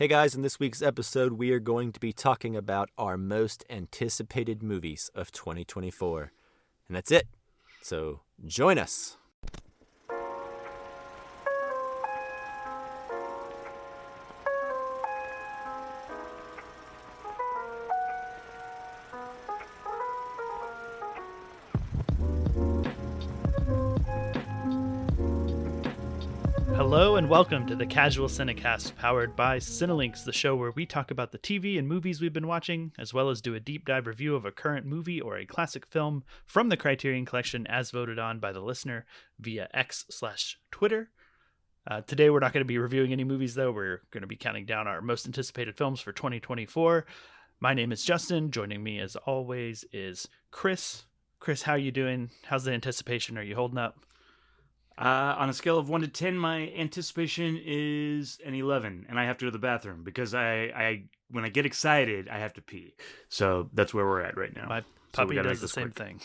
Hey guys, in this week's episode, we are going to be talking about our most anticipated movies of 2024. And that's it. So join us. Hello and welcome to the Casual Cinecast, powered by Cinelinx, the show where we talk about the TV and movies we've been watching, as well as do a deep dive review of a current movie or a classic film from the Criterion Collection as voted on by the listener via X/Twitter. Today we're not going to be reviewing any movies, though. We're going to be counting down our most anticipated films for 2024. My name is Justin. Joining me as always is Chris. Chris, how are you doing? How's the anticipation? Are you holding up? On a scale of 1 to 10, my anticipation is an 11, and I have to go to the bathroom because I when I get excited, I have to pee. So that's where we're at right now. My puppy does the same thing.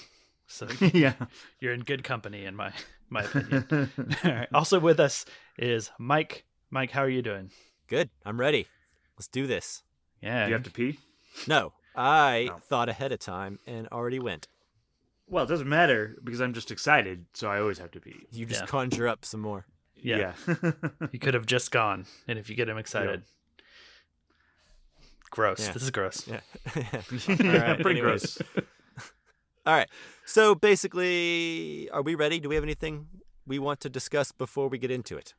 So yeah, you're in good company, in my opinion. All right. Also with us is Mike. Mike, how are you doing? Good. I'm ready. Let's do this. Yeah. Do you have to pee? No, I thought ahead of time and already went. Well, it doesn't matter because I'm just excited, so I always have to pee. You just conjure up some more. Yeah. He could have just gone, and if you get him excited. Yeah. Gross. Yeah. This is gross. Yeah. All right, pretty gross. All right. So basically, are we ready? Do we have anything we want to discuss before we get into it?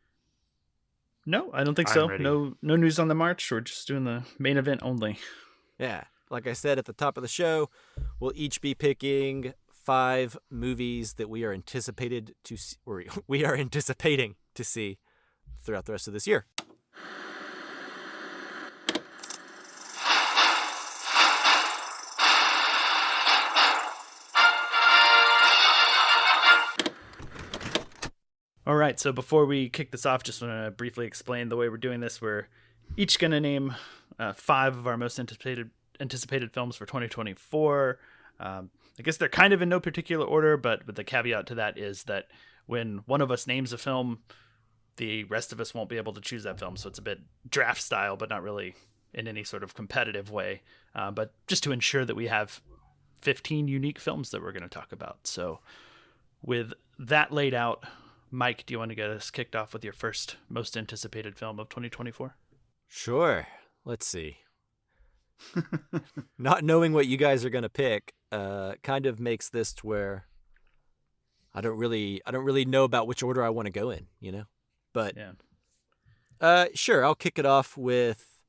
No, I don't think so. No news on the march. We're just doing the main event only. Yeah. Like I said at the top of the show, we'll each be picking 5 movies that we are anticipating to see throughout the rest of this year. All right, so before we kick this off, just want to briefly explain the way we're doing this. We're each going to name 5 of our most anticipated films for 2024. I guess they're kind of in no particular order, but the caveat to that is that when one of us names a film, the rest of us won't be able to choose that film. So it's a bit draft style, but not really in any sort of competitive way. But just to ensure that we have 15 unique films that we're going to talk about. So with that laid out, Mike, do you want to get us kicked off with your first most anticipated film of 2024? Sure. Let's see. Not knowing what you guys are going to pick kind of makes this to where I don't really know about which order I want to go in, you know? But sure, I'll kick it off with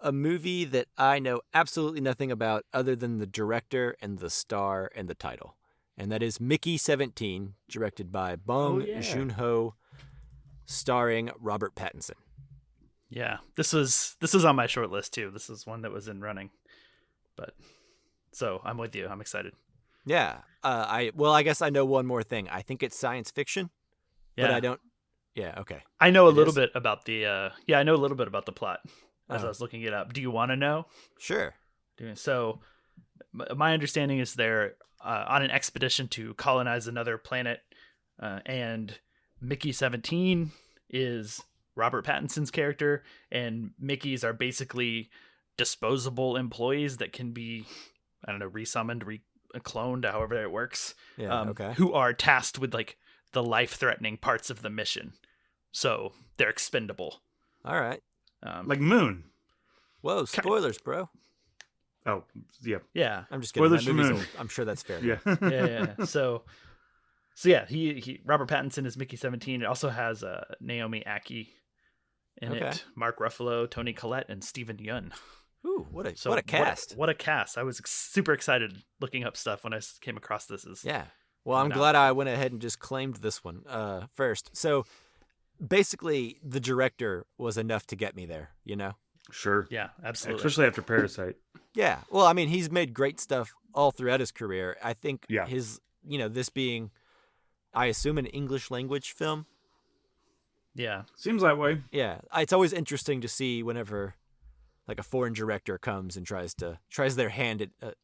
a movie that I know absolutely nothing about other than the joon and the star and the title. And that is Mickey 17, directed by Bong Joon-ho, starring Robert Pattinson. Yeah, this was on my short list too. This is one that was in running, but so I'm with you. I'm excited. Yeah, I guess I know one more thing. I think it's science fiction, but I don't. Yeah, okay. I know a little bit about the. I know a little bit about the plot as I was looking it up. Do you want to know? Sure. So, my understanding is they're on an expedition to colonize another planet, and Mickey 17 is Robert Pattinson's character, and Mickeys are basically disposable employees that can be, I don't know, resummoned, cloned, however it works. Yeah, okay. Who are tasked with like the life-threatening parts of the mission, so they're expendable. All right, like Moon. Whoa, spoilers, bro. Oh, yeah. Yeah. I'm just kidding. Spoilers for Moon. I'm sure that's fair. Yeah. Yeah. So yeah, he Robert Pattinson is Mickey 17. It also has Naomi Ackie in it, Mark Ruffalo, Toni Collette, and Steven Yeun. Ooh, what a cast. What a cast. I was super excited looking up stuff when I came across this. Yeah. Well, I'm glad I went ahead and just claimed this one first. So basically, the director was enough to get me there, you know? Sure. Yeah, absolutely. Especially after Parasite. Yeah. Well, I mean, he's made great stuff all throughout his career. I think his, this being, I assume, an English language film. Yeah. Seems that way. Yeah. It's always interesting to see whenever like a foreign director comes and tries their hand at,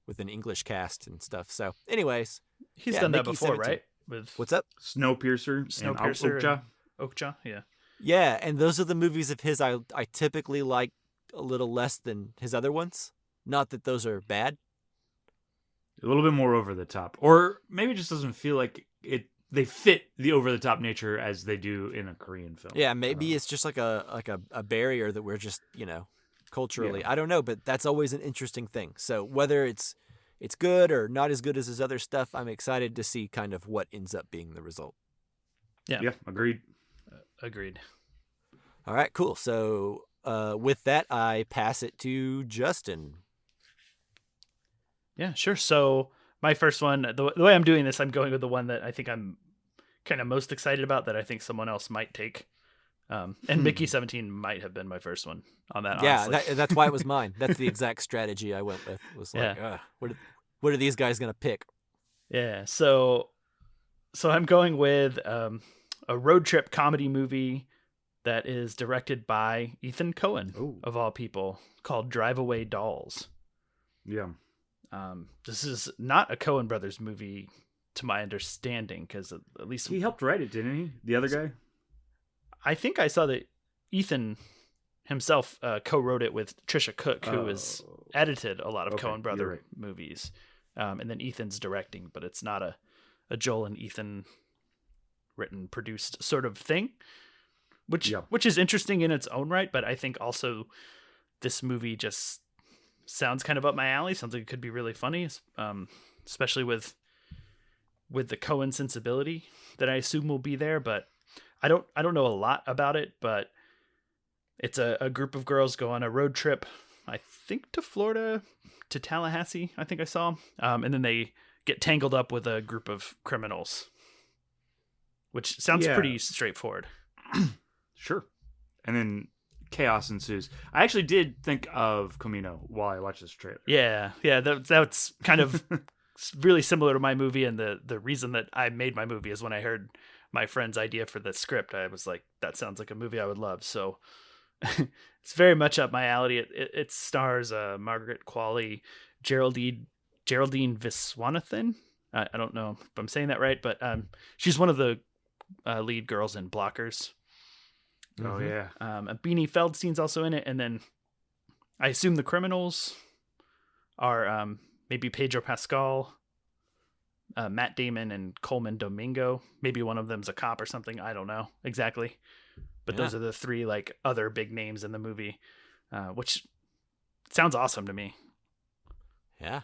with an English cast and stuff. So anyways, he's done that before, 17. right? With what's up? Snowpiercer and Okja. Okja, yeah. Yeah, and those are the movies of his I typically like a little less than his other ones. Not that those are bad. A little bit more over the top, or maybe it just doesn't feel like it. They fit the over the top nature as they do in a Korean film. Yeah, maybe it's just like a barrier that we're just culturally. Yeah. I don't know, but that's always an interesting thing. So whether it's good or not as good as his other stuff, I'm excited to see kind of what ends up being the result. Yeah, agreed. Agreed. All right, cool. So with that, I pass it to Justin. Yeah, sure. So my first one, the way I'm doing this, I'm going with the one that I think I'm kind of most excited about that I think someone else might take. And Mickey 17 might have been my first one on that. Yeah, that's why it was mine. That's the exact strategy I went with. It was like, what are these guys going to pick? Yeah, so I'm going with a road trip comedy movie that is directed by Ethan Coen, of all people, called Drive Away Dolls. Yeah. This is not a Coen Brothers movie, to my understanding, because at least he helped write it, didn't he? The other guy? I think I saw that Ethan himself co-wrote it with Trisha Cook, who has edited a lot of Coen Brother movies. And then Ethan's directing, but it's not a Joel and Ethan written, produced sort of thing, which is interesting in its own right. But I think also this movie just sounds kind of up my alley. Sounds like it could be really funny, especially with the Coen sensibility that I assume will be there. But I don't know a lot about it, but it's a group of girls go on a road trip, I think to Florida, to Tallahassee, I think I saw. And then they get tangled up with a group of criminals, which sounds pretty straightforward. Sure. And then chaos ensues. I actually did think of Camino while I watched this trailer. Yeah. That's kind of really similar to my movie, and the reason that I made my movie is when I heard my friend's idea for the script, I was like, that sounds like a movie I would love. So it's very much up my alley. It stars Margaret Qualley, Geraldine Viswanathan. I don't know if I'm saying that right, but she's one of the lead girls in Blockers. Oh, yeah. Beanie Feldstein's also in it. And then I assume the criminals are maybe Pedro Pascal, Matt Damon, and Coleman Domingo. Maybe one of them's a cop or something. I don't know exactly. But those are the three like other big names in the movie, which sounds awesome to me. Yeah.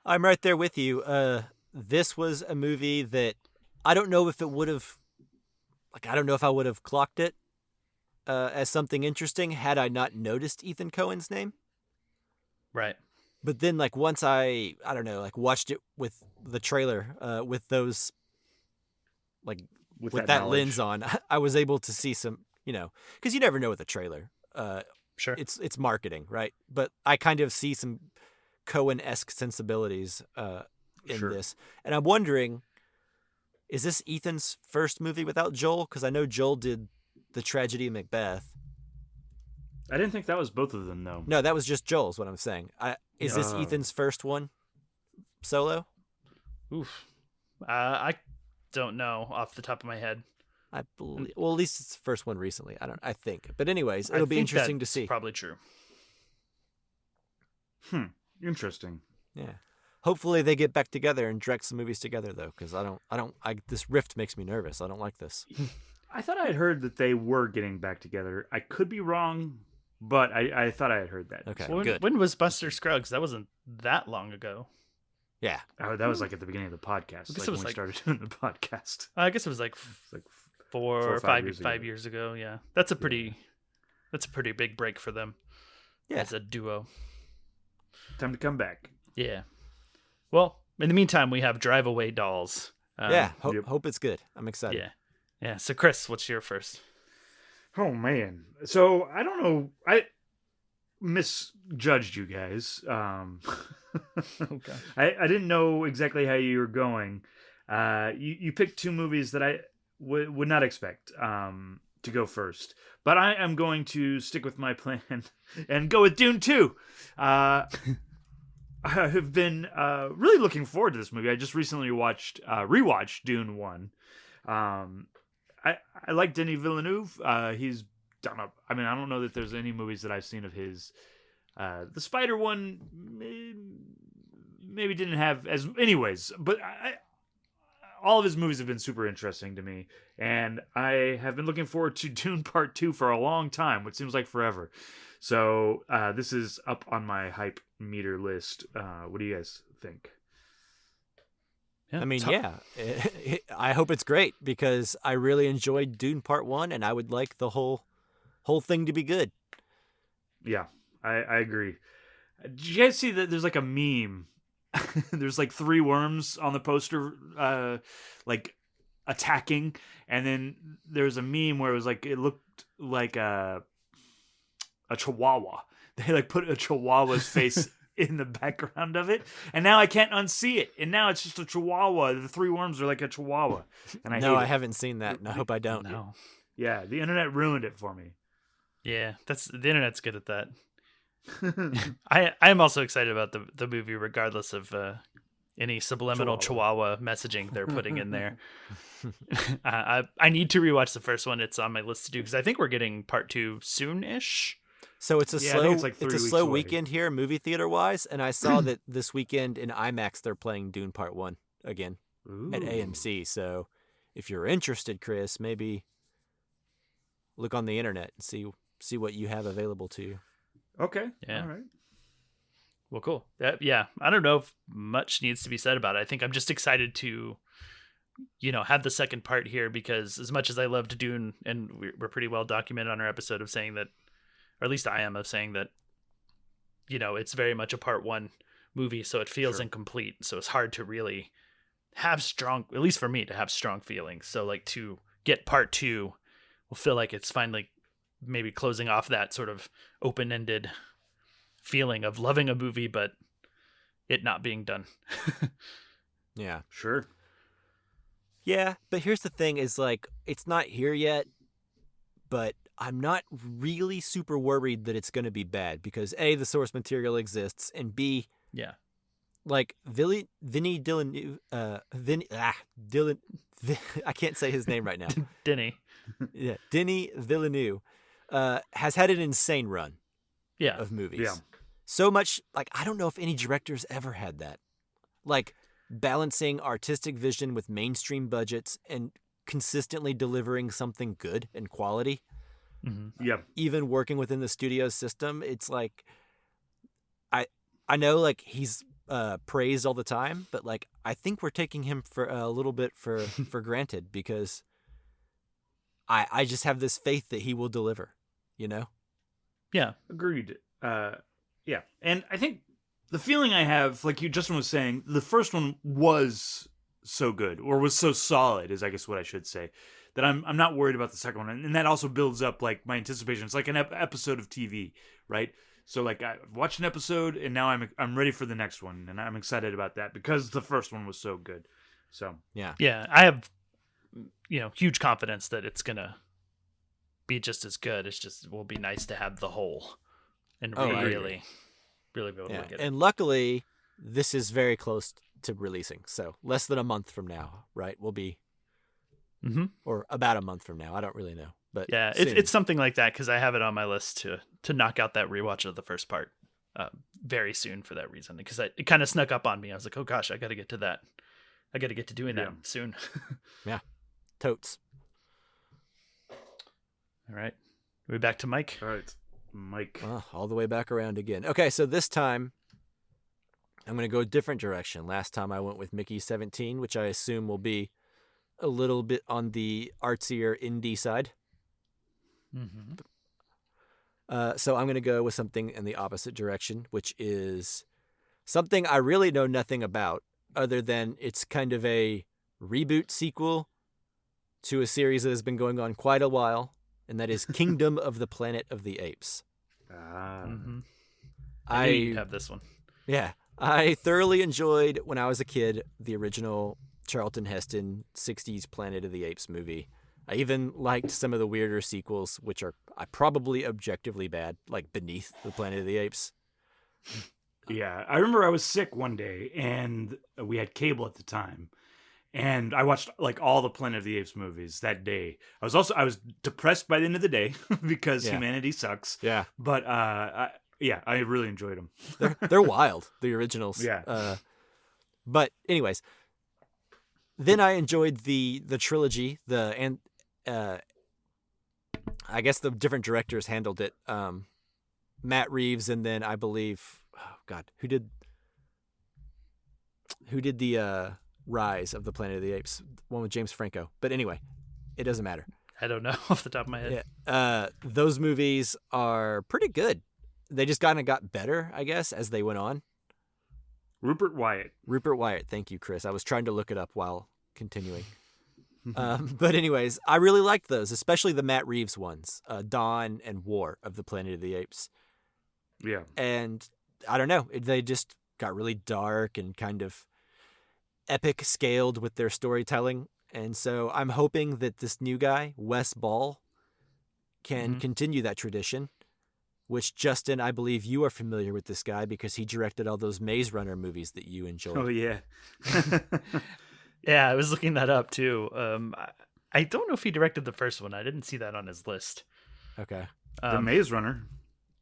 I'm right there with you. This was a movie that I don't know if it would have, I don't know if I would have clocked it as something interesting had I not noticed Ethan Coen's name. Right. But then once I don't know, watched it with the trailer, with those, with that lens on, I was able to see some, because you never know with a trailer. Sure. It's marketing, right? But I kind of see some Coen-esque sensibilities in this. And I'm wondering, is this Ethan's first movie without Joel? Because I know Joel did The Tragedy of Macbeth. I didn't think that was both of them, though. No, that was just Joel's, what I'm saying. Is this Ethan's first one solo? Oof. I don't know off the top of my head. I believe. Well, at least it's the first one recently. I think. But anyways, it'll be interesting to see. Probably true. Interesting. Yeah. Hopefully they get back together and direct some movies together, though, because this rift makes me nervous. I don't like this. I thought I had heard that they were getting back together. I could be wrong, but I thought I had heard that. Okay, good. When was Buster Scruggs? That wasn't that long ago. Yeah. Oh, that was at the beginning of the podcast. When we started doing the podcast. I guess it was four or five years ago. Yeah, that's a pretty big break for them. Yeah. As a duo. Time to come back. Yeah. Well, in the meantime, we have Drive Away Dolls. Hope it's good. I'm excited. Yeah. So, Chris, what's your first? Oh man. So I don't know. I misjudged you guys. Okay. I didn't know exactly how you were going. You picked two movies that I would not expect to go first, but I am going to stick with my plan and go with Dune 2. I have been really looking forward to this movie. I just recently rewatched Dune 1. I like Denis Villeneuve. He's done a. I mean, I don't know that there's any movies that I've seen of his. The Spider one maybe didn't have as. Anyways, but all of his movies have been super interesting to me, and I have been looking forward to Dune Part 2 for a long time, which seems like forever. So this is up on my hype meter list. What do you guys think? I mean, I hope it's great because I really enjoyed Dune Part 1 and I would like the whole thing to be good. Yeah, I agree. Did you guys see that there's like a meme? There's like 3 worms on the poster like attacking, and then there's a meme where it looked like a chihuahua. They like put a chihuahua's face in the background of it, and now I can't unsee it, and now it's just a chihuahua. The 3 worms are like a chihuahua, and I haven't seen that, and I hope I don't. No. Yeah, the internet ruined it for me. Yeah, the internet's good at that. I am also excited about the movie, regardless of any subliminal chihuahua messaging they're putting in there. I need to rewatch the first one. It's on my list to do because I think we're getting part 2 soon-ish. So it's a slow away. weekend here, movie theater wise, and I saw that this weekend in IMAX they're playing Dune Part 1 again. Ooh. At AMC. So if you're interested, Chris, maybe look on the internet and see what you have available to you. Okay. Yeah. All right. Well, cool. Yeah. I don't know if much needs to be said about it. I think I'm just excited to, have the second part here because as much as I loved Dune, and we're pretty well documented on our episode of saying that, or at least I am, of saying that, it's very much a part 1 movie, so it feels incomplete. So it's hard to really have strong, at least for me, to have strong feelings. So like to get part 2 will feel like it's finally maybe closing off that sort of open-ended feeling of loving a movie, but it not being done. Yeah. Sure. Yeah, but here's the thing is like, it's not here yet, but I'm not really super worried that it's going to be bad because A, the source material exists, and B, like Vinny Villeneuve, I can't say his name right now. Denny. Yeah, Denis Villeneuve has had an insane run of movies. Yeah. So much, like, I don't know if any directors ever had that. Like, balancing artistic vision with mainstream budgets and consistently delivering something good and quality. Mm-hmm. Yeah. Even working within the studio system, it's like, I know, like, he's praised all the time, but, like, I think we're taking him for a little bit for granted because I just have this faith that he will deliver, Yeah. Agreed. Yeah. And I think the feeling I have, like Justin was saying, the first one was so good, or was so solid, is I guess what I should say, that I'm not worried about the second one. And that also builds up like my anticipation. It's like an episode of TV, right? So like I watched an episode and now I'm ready for the next one, and I'm excited about that because the first one was so good. So yeah. I have huge confidence that it's gonna be just as good. It's just, it will be nice to have the whole and really be able to look at it. And luckily, this is very close to releasing. So less than a month from now, right? We'll be, or about a month from now. I don't really know, but yeah, it's something like that because I have it on my list to knock out that rewatch of the first part very soon for that reason, because it kind of snuck up on me. I was like, oh gosh, I got to get to that. I got to get to doing that soon. Yeah, totes. All right, we're back to Mike. All right, Mike. All the way back around again. Okay, so this time I'm going to go a different direction. Last time I went with Mickey 17, which I assume will be a little bit on the artsier indie side. Mm-hmm. So I'm going to go with something in the opposite direction, which is something I really know nothing about, other than it's kind of a reboot sequel to a series that has been going on quite a while, and that is Kingdom of the Planet of the Apes. Mm-hmm. I knew you'd have this one. Yeah. I thoroughly enjoyed, when I was a kid, the original Charlton Heston 60s Planet of the Apes movie. I even liked some of the weirder sequels, which are probably objectively bad, like Beneath the Planet of the Apes. Yeah, I remember I was sick one day, and we had cable at the time. And I watched like all the Planet of the Apes movies that day. I was depressed by the end of the day because humanity sucks. Yeah. But I really enjoyed them. They're wild, the originals. Yeah. But anyways, then I enjoyed the trilogy. I guess the different directors handled it. Matt Reeves, and then I believe, who did the Rise of the Planet of the Apes, one with James Franco. But anyway, it doesn't matter. I don't know off the top of my head. Yeah. Those movies are pretty good. They just kind of got better, I guess, as they went on. Rupert Wyatt. Thank you, Chris. I was trying to look it up while continuing. But anyways, I really liked those, especially the Matt Reeves ones, Dawn and War of the Planet of the Apes. Yeah. And I don't know, they just got really dark and kind of epic scaled with their storytelling. And so I'm hoping that this new guy, Wes Ball, can continue that tradition, which, Justin, I believe you are familiar with this guy because he directed all those Maze Runner movies that you enjoyed. Oh, yeah. Yeah, I was looking that up too. I don't know if he directed the first one. I didn't see that on his list. Okay. The Maze Runner.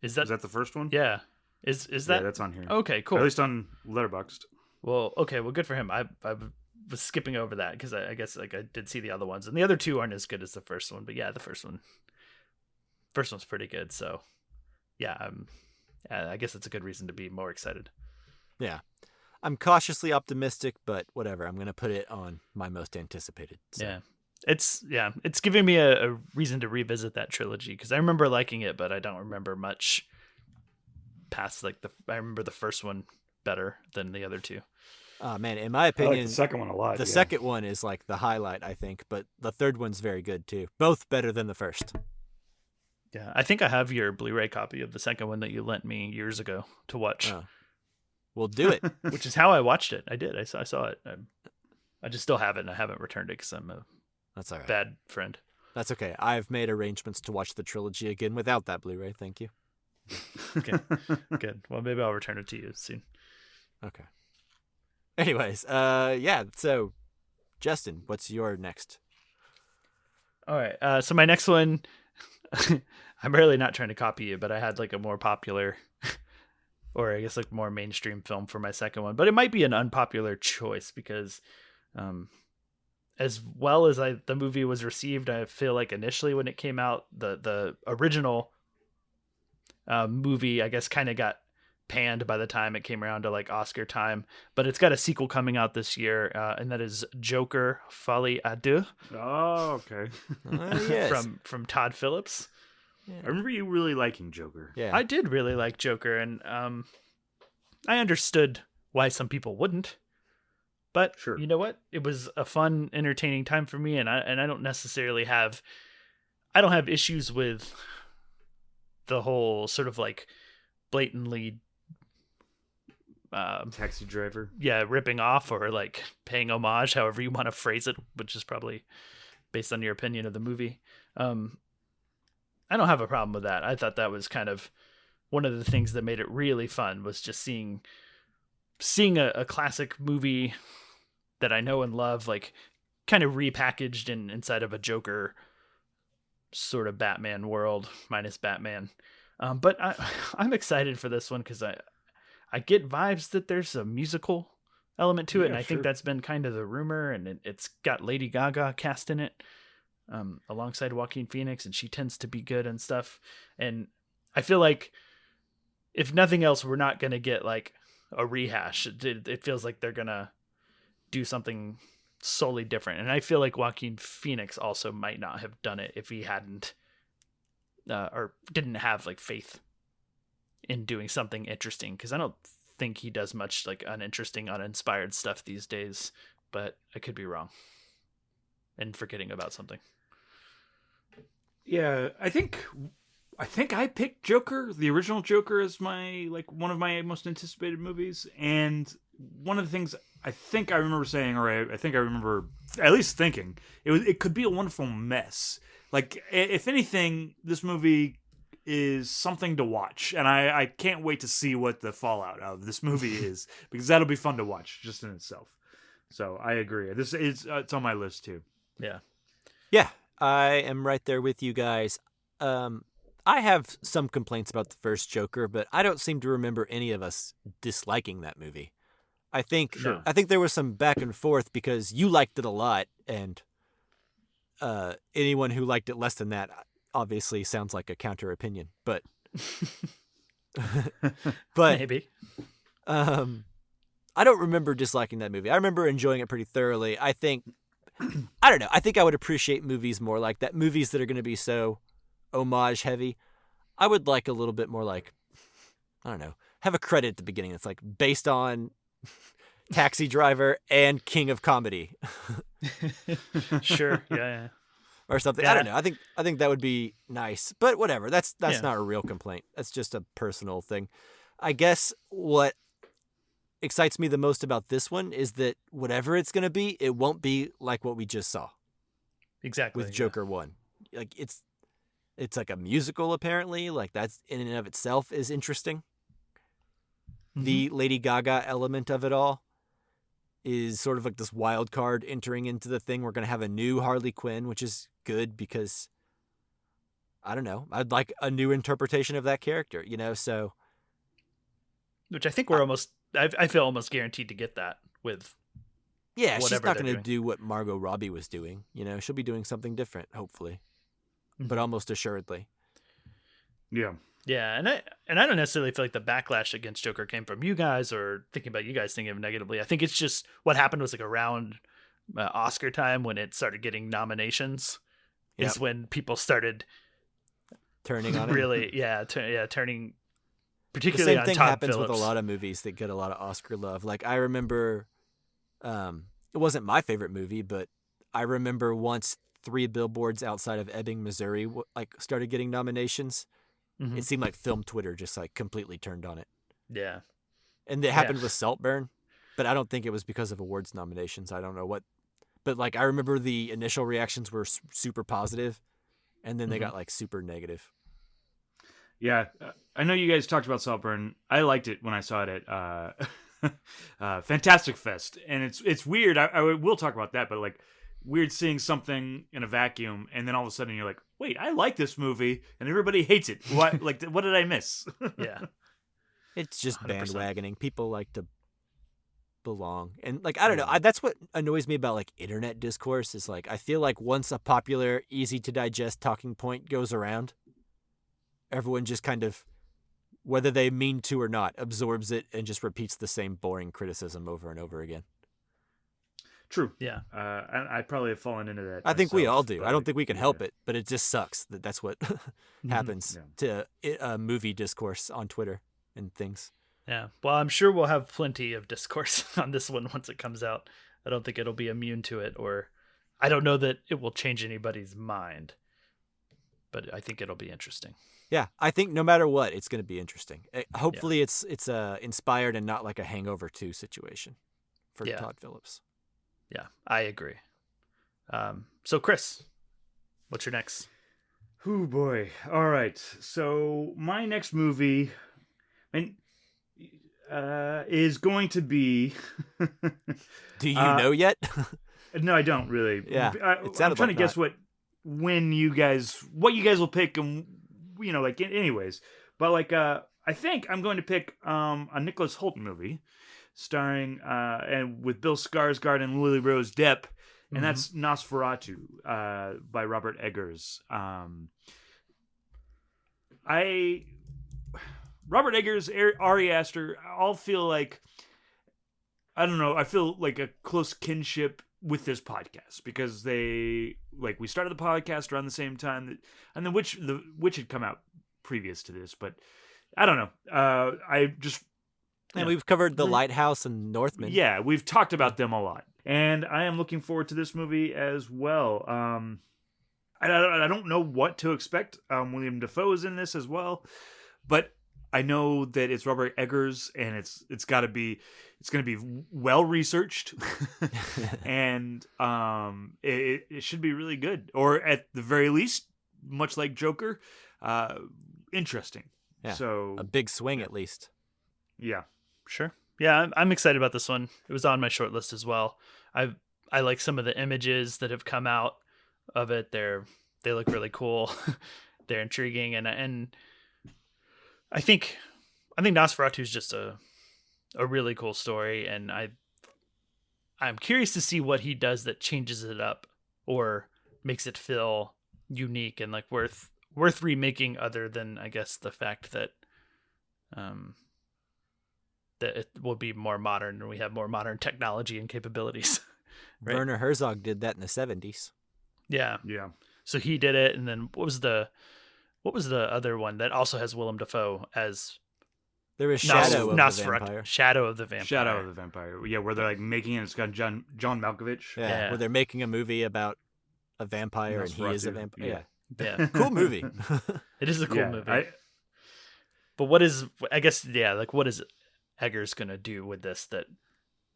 Is that the first one? Yeah. Is that? Yeah, that's on here. Okay, cool. Or at least on Letterboxd. Well, okay, well, good for him. I was skipping over that because I guess I did see the other ones, and the other two aren't as good as the first one. But yeah, the first one's pretty good. So yeah, I guess it's a good reason to be more excited. Yeah, I'm cautiously optimistic, but whatever. I'm gonna put it on my most anticipated. So. Yeah, it's giving me a reason to revisit that trilogy because I remember liking it, but I don't remember much past I remember the first one better than the other two. Oh man, in my opinion, I like the second one a lot. The second one is like the highlight, I think, but the third one's very good too. Both better than the first. Yeah, I think I have your Blu-ray copy of the second one that you lent me years ago to watch. Oh. We'll do it. Which is how I watched it. I did. I saw it. I just still have it, and I haven't returned it because I'm That's all right. Bad friend. That's okay. I've made arrangements to watch the trilogy again without that Blu-ray. Thank you. Okay, good. Well, maybe I'll return it to you soon. Okay. Anyways, yeah. So, Justin, what's your next? All right. So my next one, I'm really not trying to copy you, but I had like a more popular, or I guess like more mainstream film for my second one. But it might be an unpopular choice because, as well as the movie was received, I feel like initially when it came out, the original movie, I guess, kind of got panned by the time it came around to like Oscar time, but it's got a sequel coming out this year, and that is Joker: Folie à Deux. Oh, okay. Yes. from Todd Phillips. Yeah. I remember you really liking Joker. Yeah, I did really like Joker, and I understood why some people wouldn't. But sure. You know what? It was a fun, entertaining time for me, and I don't necessarily have issues with the whole sort of like blatantly Taxi Driver. Yeah, ripping off or like paying homage, however you want to phrase it, which is probably based on your opinion of the movie. I don't have a problem with that. I thought that was kind of one of the things that made it really fun was just seeing a classic movie that I know and love, like kind of repackaged inside of a Joker sort of Batman world minus Batman. But I'm excited for this one because I get vibes that there's a musical element to it, and I think that's been kind of the rumor, and it's got Lady Gaga cast in it alongside Joaquin Phoenix, and she tends to be good and stuff. And I feel like if nothing else, we're not going to get like a rehash. It feels like they're going to do something solely different. And I feel like Joaquin Phoenix also might not have done it if he hadn't or didn't have like faith in doing something interesting, because I don't think he does much like uninteresting, uninspired stuff these days, but I could be wrong and forgetting about something. Yeah, I think I picked Joker, the original Joker, as my one of my most anticipated movies, and one of the things I think I remember saying, or I think I remember at least thinking, it could be a wonderful mess. Like, if anything, this movie is something to watch, and I can't wait to see what the fallout of this movie is, because that'll be fun to watch just in itself. So I agree. This is it's on my list too. Yeah. Yeah, I am right there with you guys. I have some complaints about the first Joker, but I don't seem to remember any of us disliking that movie. I think No. I think there was some back and forth because you liked it a lot, and anyone who liked it less than that obviously sounds like a counter opinion. But but Maybe. I don't remember disliking that movie. I remember enjoying it pretty thoroughly. I think I don't know. I think I would appreciate movies more like that. Movies that are going to be so homage heavy. I would like a little bit more like, I don't know, have a credit at the beginning that's like based on Taxi Driver and King of Comedy. Sure. Yeah. Or something. Yeah. I don't know. I think that would be nice. But whatever. That's Yeah. not a real complaint. That's just a personal thing. I guess what excites me the most about this one is that whatever it's going to be, it won't be like what we just saw Exactly. with Joker 1. Like it's like a musical apparently. Like that's in and of itself is interesting. Mm-hmm. The Lady Gaga element of it all is sort of like this wild card entering into the thing. We're going to have a new Harley Quinn, which is good because I don't know. I'd like a new interpretation of that character, you know? So, which I think we're I feel almost guaranteed to get that with. Yeah, she's not going to doing. do what Margot Robbie was doing. You know, she'll be doing something different, hopefully, but almost assuredly. Yeah. Yeah, and I don't necessarily feel like the backlash against Joker came from you guys or thinking about you guys thinking of it negatively. I think it's just what happened was like around Oscar time when it started getting nominations is when people started turning on it. Really, turning. Particularly the same on thing Todd happens Phillips. with a lot of movies that get a lot of Oscar love. Like I remember, it wasn't my favorite movie, but I remember once 3 Billboards Outside of Ebbing, Missouri, like started getting nominations. Mm-hmm. It seemed like film Twitter just like completely turned on it. Yeah. And it happened with Saltburn, but I don't think it was because of awards nominations. I don't know what, but like I remember the initial reactions were super positive, and then they got like super negative. Yeah, I know you guys talked about Saltburn. I liked it when I saw it at Fantastic Fest, and it's weird. I will talk about that, but like weird seeing something in a vacuum, and then all of a sudden you're like, wait, I like this movie, and everybody hates it. What like what did I miss? Yeah, it's just 100%. bandwagoning. People like to belong, and like I don't know. That's what annoys me about like internet discourse is like I feel like once a popular, easy to digest talking point goes around, everyone just kind of, whether they mean to or not, absorbs it and just repeats the same boring criticism over and over again. True. Yeah. I probably have fallen into that. I think we all do. I don't like, think we can help it, but it just sucks that that's what happens Yeah. to movie discourse on Twitter and things. Yeah. Well, I'm sure we'll have plenty of discourse on this one once it comes out. I don't think it'll be immune to it, or I don't know that it will change anybody's mind, but I think it'll be interesting. Yeah, I think no matter what, it's going to be interesting. Hopefully, it's inspired and not like a Hangover 2 situation for Todd Phillips. Yeah, I agree. So, Chris, what's your next? Oh boy! All right, so my next movie, is going to be. Do you know yet? No, I don't really. Yeah, I'm trying to guess what you guys will pick, and like anyways. But like, I think I'm going to pick a Nicholas Hoult movie, starring and with Bill Skarsgård and Lily Rose Depp, and that's Nosferatu by Robert Eggers. Robert Eggers, Ari Aster, all feel like, I don't know, I feel like a close kinship with this podcast because we started the podcast around the same time and The Witch had come out previous to this, but I don't know. And we've covered The Lighthouse and Northman. Yeah, we've talked about them a lot. And I am looking forward to this movie as well. I don't know what to expect. William Dafoe is in this as well. But I know that it's Robert Eggers, and it's going to be well researched, and it should be really good, or at the very least, much like Joker, interesting. Yeah, so a big swing at least. Yeah, sure. Yeah, I'm excited about this one. It was on my short list as well. I like some of the images that have come out of it. They look really cool. They're intriguing, and I think Nosferatu is just a really cool story, and I'm curious to see what he does that changes it up or makes it feel unique and like worth remaking, other than I guess the fact that that it will be more modern and we have more modern technology and capabilities. Right? Werner Herzog did that in the 70s. Yeah. So he did it, and then what was the other one that also has Willem Dafoe as? There was Shadow of the Vampire. Shadow of the Vampire. Shadow of the Vampire. Yeah, where they're like making it. It's got John Malkovich. Yeah, where they're making a movie about a vampire and he is a vampire. Yeah. Cool movie. It is a cool movie. But what is? I guess like what is Eggers gonna do with this that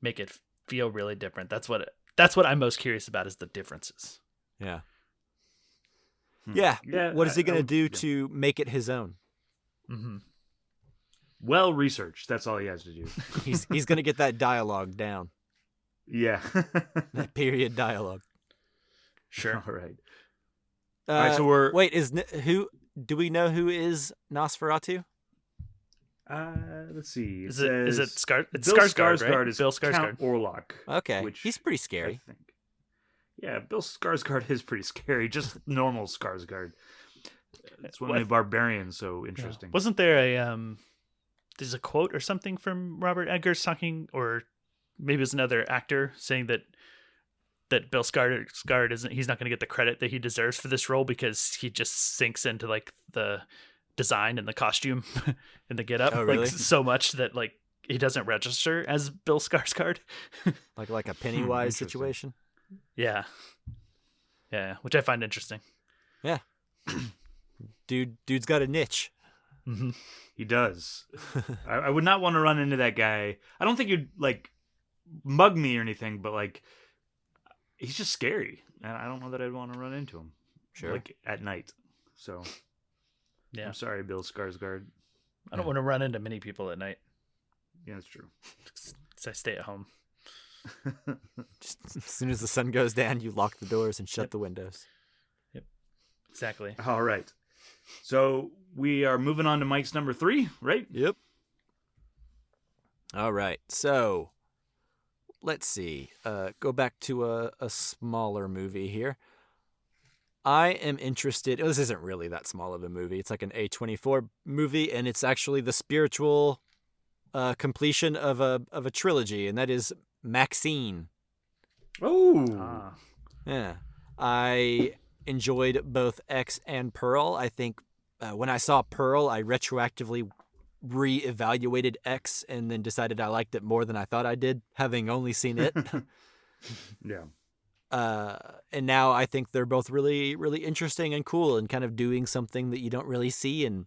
make it feel really different? That's what I'm most curious about, is the differences. Yeah. Yeah. What is he gonna do to make it his own? Mm-hmm. Well researched. That's all he has to do. He's gonna get that dialogue down. Yeah. That period dialogue. Sure. All right. All right. So we're do we know who is Nosferatu? Let's see. Is it Bill Skarsgård, right? Is Bill Skarsgård. Count Orlok. Okay, he's pretty scary. I think. Yeah, Bill Skarsgård is pretty scary. Just normal Skarsgård. It's one of the barbarians. So interesting. Yeah. Wasn't there there's a quote or something from Robert Eggers talking, or maybe it was another actor saying that Bill Skarsgård he's not going to get the credit that he deserves for this role because he just sinks into like the design and the costume and the get up really? Like so much that like he doesn't register as Bill Skarsgård. like a Pennywise situation. Yeah, which I find interesting. Yeah. Dude's got a niche. Mm-hmm. He does. I would not want to run into that guy. I don't think you'd like mug me or anything, but like he's just scary, and I don't know that I'd want to run into him. Sure. Like at night. So yeah, I'm sorry, Bill Skarsgård. I don't want to run into many people at night. Yeah, that's true. So I stay at home. Just as soon as the sun goes down, you lock the doors and shut the windows. Yep. Exactly. All right. So we are moving on to Mike's number 3, right? Yep. All right. So let's see. Go back to a smaller movie here. I am interested. This isn't really that small of a movie. It's like an A24 movie, and it's actually the spiritual completion of a trilogy, and that is Maxine. Oh. Yeah. I enjoyed both X and Pearl. I think when I saw Pearl, I retroactively re-evaluated X and then decided I liked it more than I thought I did, having only seen it. Yeah. And now I think they're both really, really interesting and cool and kind of doing something that you don't really see in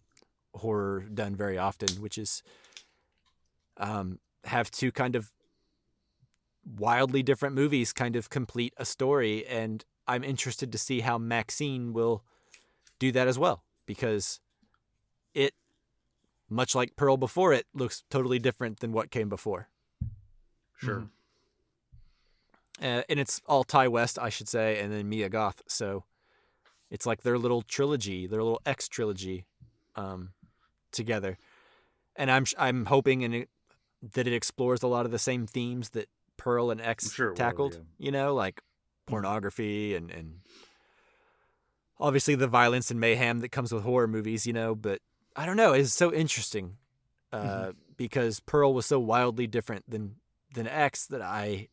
horror done very often, which is have two kind of wildly different movies kind of complete a story. And I'm interested to see how Maxine will do that as well, because it, much like Pearl before it, looks totally different than what came before. Sure. Mm-hmm. And it's all Ty West, I should say, and then Mia Goth. So it's like their little trilogy, their little X trilogy, together. And I'm hoping that it explores a lot of the same themes that Pearl and X tackled. You know, like pornography and obviously the violence and mayhem that comes with horror movies. You know, but I don't know. It's so interesting because Pearl was so wildly different than X that I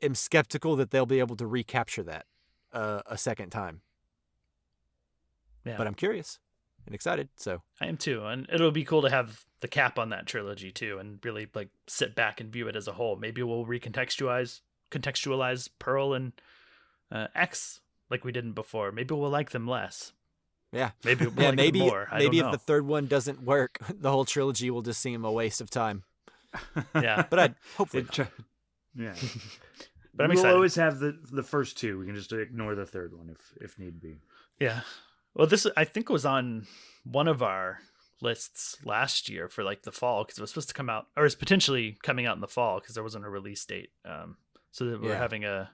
am skeptical that they'll be able to recapture that a second time. Yeah. But I'm curious and excited. So I am too, and it'll be cool to have the cap on that trilogy too, and really like sit back and view it as a whole. Maybe we'll contextualize Pearl and X like we didn't before. Maybe we'll like them less. Yeah, maybe we'll like them more. Maybe if the third one doesn't work, the whole trilogy will just seem a waste of time. Yeah, but I'd hopefully. Yeah. But I'm we'll excited. always have the first two. We can just ignore the third one if need be. Yeah. Well, this I think was on one of our lists last year for like the fall, because it was supposed to come out, or is potentially coming out in the fall, because there wasn't a release date. So that we're having a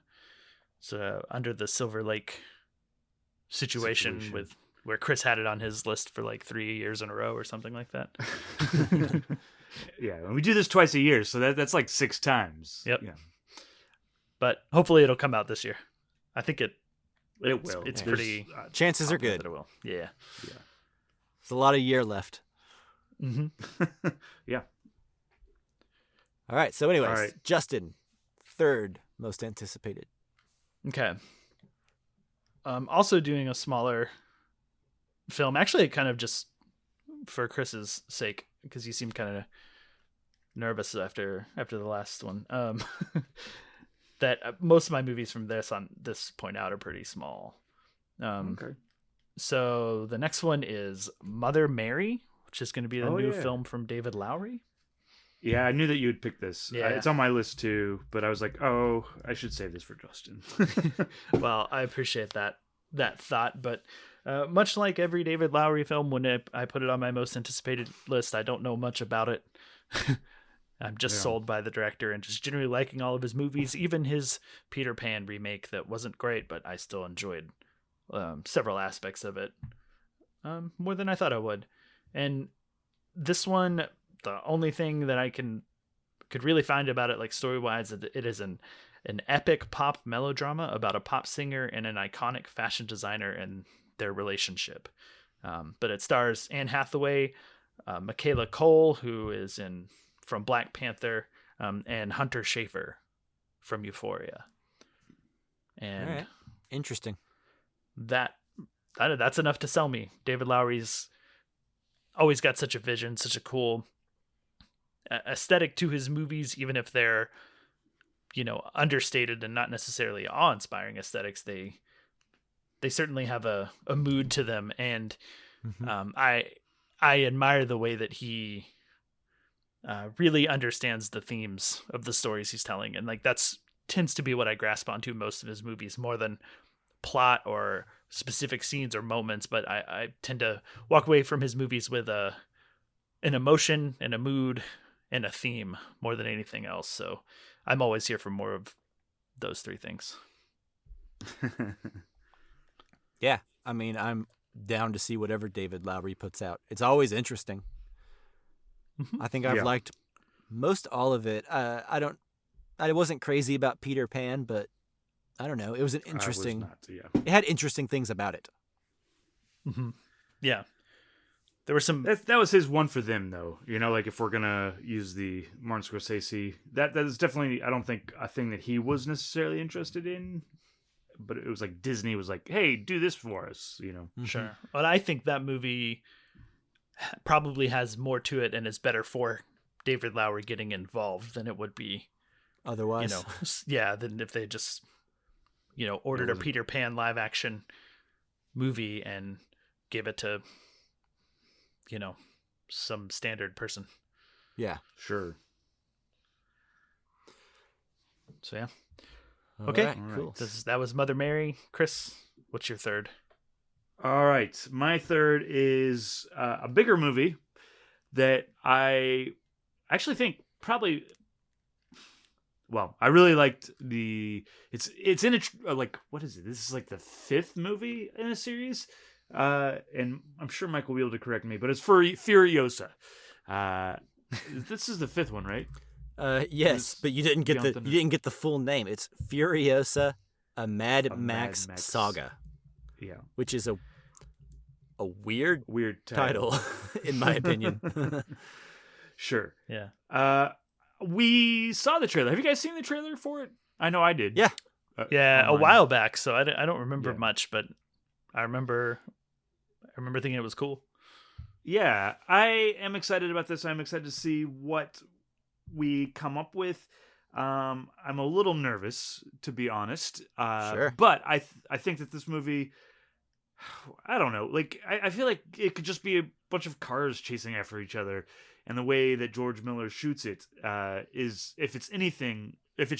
Under the Silver Lake situation with where Chris had it on his list for like 3 years in a row or something like that. Yeah, and we do this twice a year, so that's like 6 times. Yep. Yeah. But hopefully it'll come out this year. I think it will. It's pretty. Chances are good. That it will. Yeah. There's a lot of year left. Mm-hmm. Yeah. All right. So, anyways, All right. Justin, third most anticipated. Okay. Also doing a smaller film, actually, kind of just for Chris's sake, because you seemed kind of nervous after the last one. That most of my movies from this point out are pretty small. Okay. So the next one is Mother Mary, which is going to be the new film from David Lowery. Yeah, I knew that you would pick this. Yeah. It's on my list too, but I was like, oh, I should save this for Justin. Well, I appreciate that thought, but much like every David Lowery film, when I put it on my most anticipated list, I don't know much about it. I'm just sold by the director and just generally liking all of his movies, even his Peter Pan remake that wasn't great, but I still enjoyed several aspects of it more than I thought I would. And this one, the only thing that I could really find about it, like story-wise, it is an epic pop melodrama about a pop singer and an iconic fashion designer and their relationship. But it stars Anne Hathaway, Michaela Cole, who is from Black Panther, and Hunter Schafer from Euphoria. And all right. Interesting. That's enough to sell me. David Lowery's always got such a vision, such a cool aesthetic to his movies, even if they're, understated and not necessarily awe-inspiring aesthetics. They certainly have a mood to them, and I admire the way that he really understands the themes of the stories he's telling, and like that's tends to be what I grasp onto most of his movies, more than plot or specific scenes or moments. But I tend to walk away from his movies with an emotion and a mood and a theme more than anything else. So I'm always here for more of those 3 things. Yeah, I mean, I'm down to see whatever David Lowery puts out. It's always interesting. I think I've liked most all of it. I wasn't crazy about Peter Pan, but I don't know. It was an interesting. It had interesting things about it. Mm-hmm. Yeah, there were some. That was his one for them, though. Like if we're gonna use the Martin Scorsese, that is definitely, I don't think, a thing that he was necessarily interested in. But it was like Disney was like, "Hey, do this for us," Sure. But I think that movie probably has more to it and is better for David Lowery getting involved than it would be otherwise. Than if they just ordered a Peter Pan live action movie and gave it to some standard person. Yeah, sure. So yeah. Okay, right, cool. That was Mother Mary. Chris, what's your third? All right, my third is a bigger movie that I actually think probably. Well, I really liked It's in a like, what is it? This is like the 5th movie in a series, and I'm sure Mike will be able to correct me, but it's for Furiosa. This is the 5th one, right? Yes, but you didn't get the full name. It's Furiosa, a Mad Max saga. Yeah, which is a weird title in my opinion. Sure. Yeah. We saw the trailer. Have you guys seen the trailer for it? I know I did. Yeah. A while back, so I don't remember much, but I remember thinking it was cool. Yeah, I am excited about this. I'm excited to see what we come up with. I'm a little nervous, to be honest. Sure. But I think that this movie, I don't know. Like, I feel like it could just be a bunch of cars chasing after each other. And the way that George Miller shoots it is, if it's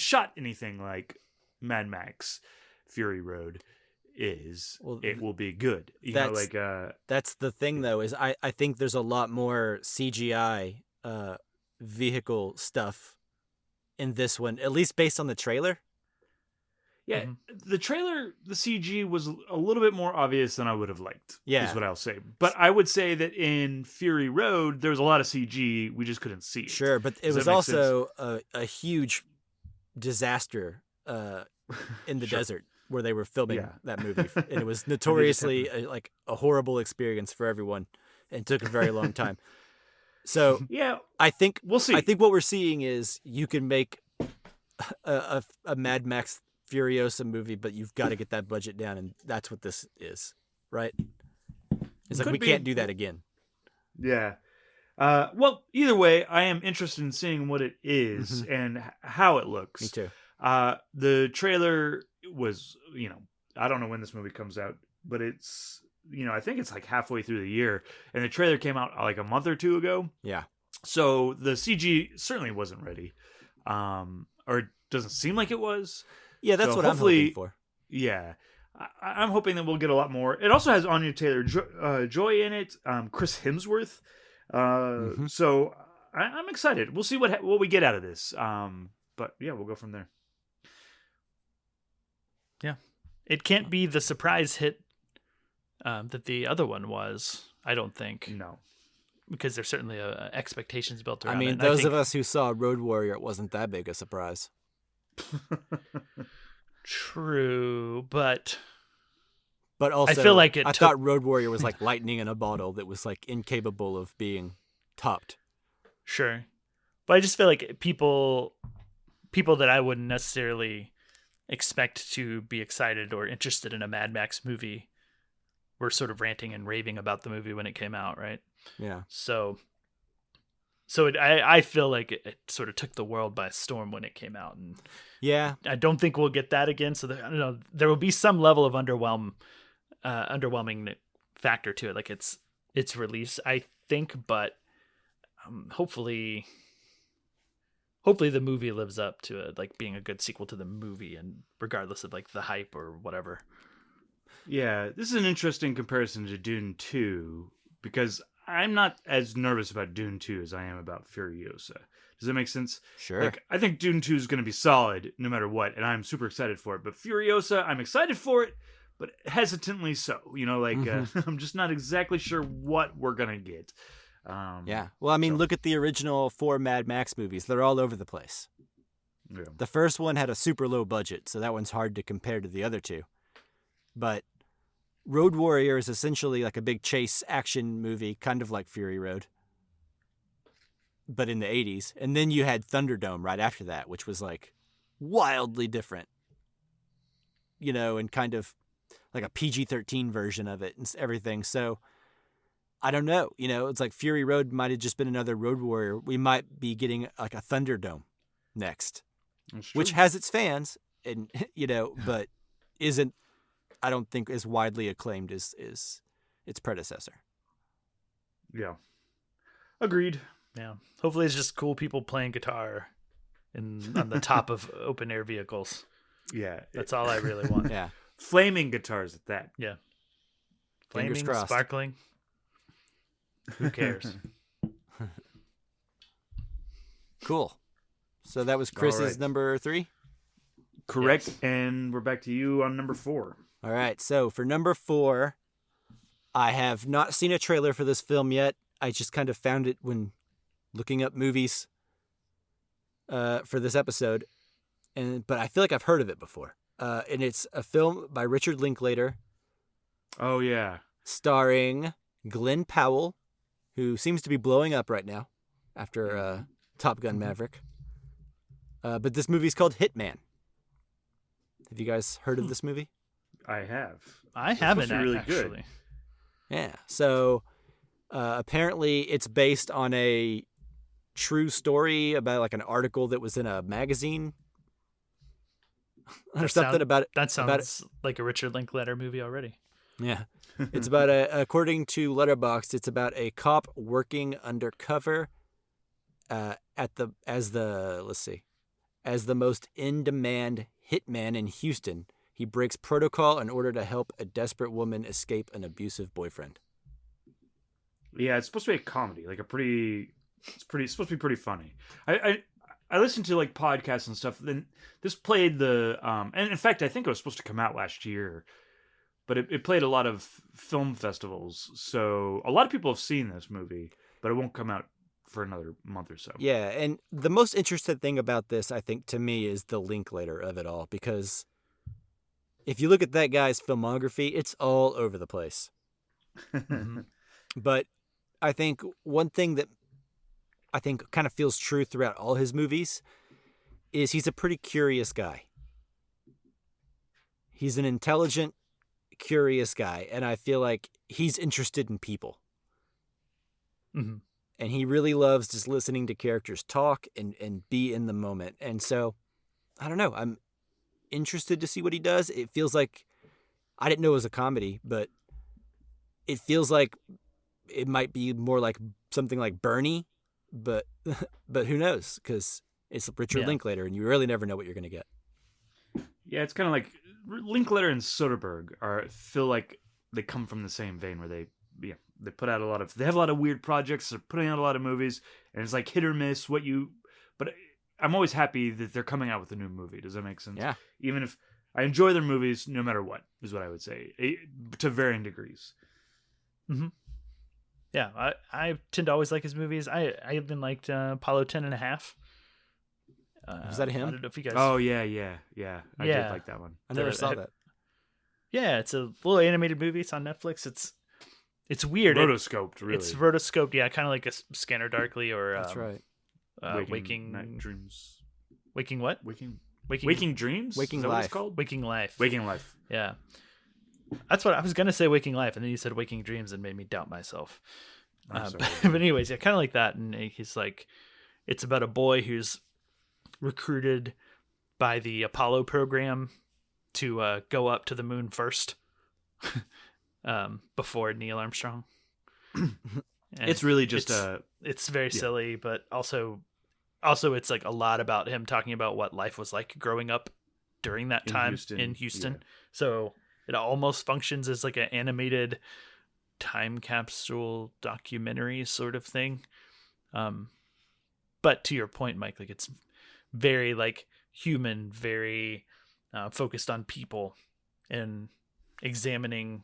shot anything like Mad Max Fury Road, is, Well, it will be good. You know, like that's the thing though, is I think there's a lot more CGI vehicle stuff in this one, at least based on the trailer. Yeah, the trailer, the CG was a little bit more obvious than I would have liked. Yeah, is what I'll say. But I would say that in Fury Road, there was a lot of CG. We just couldn't see it. Sure, but it was also a huge disaster in the desert where they were filming that movie, and it was notoriously like a horrible experience for everyone, and took a very long time. So yeah, I think we'll see. I think what we're seeing is you can make a Mad Max Furiosa movie, but you've got to get that budget down, and that's what this is, right? It's like we can't do that again. Yeah. Well, either way, I am interested in seeing what it is and how it looks. Me too. The trailer was, I don't know when this movie comes out, but it's, I think it's like halfway through the year, and the trailer came out like a month or two ago. Yeah. So the CG certainly wasn't ready, or it doesn't seem like it was. Yeah, that's what I'm hoping for. Yeah. I'm hoping that we'll get a lot more. It also has Anya Taylor-Joy in it, Chris Hemsworth. So I'm excited. We'll see what we get out of this. But yeah, we'll go from there. Yeah, it can't be the surprise hit that the other one was. I don't think. No, because there's certainly expectations built around. I mean, those of us who saw Road Warrior, it wasn't that big a surprise. True, but also, I feel like I thought Road Warrior was like lightning in a bottle that was like incapable of being topped. Sure, but I just feel like people that I wouldn't necessarily expect to be excited or interested in a Mad Max movie were sort of ranting and raving about the movie when it came out, right? Yeah. So I feel like it sort of took the world by storm when it came out, and yeah, I don't think we'll get that again. So I don't know. There will be some level of underwhelming factor to it, like its release, I think. But hopefully the movie lives up to it, like being a good sequel to the movie, and regardless of like the hype or whatever. Yeah, this is an interesting comparison to Dune 2 because I'm not as nervous about Dune 2 as I am about Furiosa. Does that make sense? Sure. Like, I think Dune 2 is going to be solid no matter what, and I'm super excited for it. But Furiosa, I'm excited for it, but hesitantly so. I'm just not exactly sure what we're going to get. Yeah. Well, I mean, look at the original 4 Mad Max movies. They're all over the place. Yeah. The first one had a super low budget, so that one's hard to compare to the other two. But Road Warrior is essentially like a big chase action movie, kind of like Fury Road, but in the 80s. And then you had Thunderdome right after that, which was like wildly different, and kind of like a PG-13 version of it and everything. So I don't know, it's like Fury Road might have just been another Road Warrior. We might be getting like a Thunderdome next, which has its fans and, but isn't, I don't think, as widely acclaimed as its predecessor. Yeah. Agreed. Yeah. Hopefully it's just cool people playing guitar on the top of open air vehicles. Yeah. That's all I really want. Yeah. Flaming guitars at that. Yeah. Fingers Flaming, crossed. sparkling. Who cares? Cool. So that was Chris's number 3? Correct. Yes. And we're back to you on number 4. All right. So for number 4, I have not seen a trailer for this film yet. I just kind of found it when looking up movies for this episode. But I feel like I've heard of it before. And it's a film by Richard Linklater. Oh, yeah. Starring Glenn Powell, who seems to be blowing up right now after Top Gun Maverick. But this movie's called Hitman. Have you guys heard of this movie? I have. I haven't, really actually. Good. Yeah. So apparently it's based on a true story about like an article that was in a magazine or something about it. That sounds like a Richard Linklater movie already. Yeah. It's about according to Letterboxd, it's about a cop working undercover as the most in-demand hitman in Houston. He breaks protocol in order to help a desperate woman escape an abusive boyfriend. Yeah, it's supposed to be a comedy, like it's supposed to be pretty funny. I listened to like podcasts and stuff. Then this played and in fact, I think it was supposed to come out last year, but it played a lot of film festivals. So a lot of people have seen this movie, but it won't come out for another month or so. Yeah, and the most interesting thing about this, I think, to me, is the Linklater of it all, because if you look at that guy's filmography, it's all over the place. Mm-hmm. But I think one thing that I think kind of feels true throughout all his movies is he's a pretty curious guy. He's an intelligent, curious guy, and I feel like he's interested in people. Mm-hmm. And he really loves just listening to characters talk and be in the moment. And so, I don't know, I'm interested to see what he does. It feels like, I didn't know it was a comedy, but it feels like it might be more like something like Bernie, but who knows? Because it's Richard Linklater, and you really never know what you're going to get. Yeah, it's kind of like Linklater and Soderbergh feel like they come from the same vein, where they put out they have a lot of weird projects. They're putting out a lot of movies, and it's like hit or miss. But I'm always happy that they're coming out with a new movie. Does that make sense? Yeah. Even if I enjoy their movies, no matter what, is what I would say, to varying degrees. Mm-hmm. Yeah, I tend to always like his movies. I even liked Apollo 10.5. Was that him? I don't know if you guys. Oh yeah. I did like that one. I never saw that. Yeah, it's a little animated movie. It's on Netflix. It's weird. Rotoscoped, really. It's rotoscoped. Yeah, kind of like a Scanner Darkly or. That's right. Waking Night Dreams. Waking what? Waking Dreams. Waking Is that Life. what it's called? Waking Life. Waking Life. Yeah. That's what I was gonna say. Waking Life, and then you said Waking Dreams, and made me doubt myself. But anyways, yeah, kind of like that. And he's like, it's about a boy who's recruited by the Apollo program to go up to the moon first, before Neil Armstrong. It's really just it's very silly, but also it's like a lot about him talking about what life was like growing up during that time in Houston. Yeah. So it almost functions as like an animated time capsule documentary sort of thing. But to your point, Mike, like it's very like human, very focused on people and examining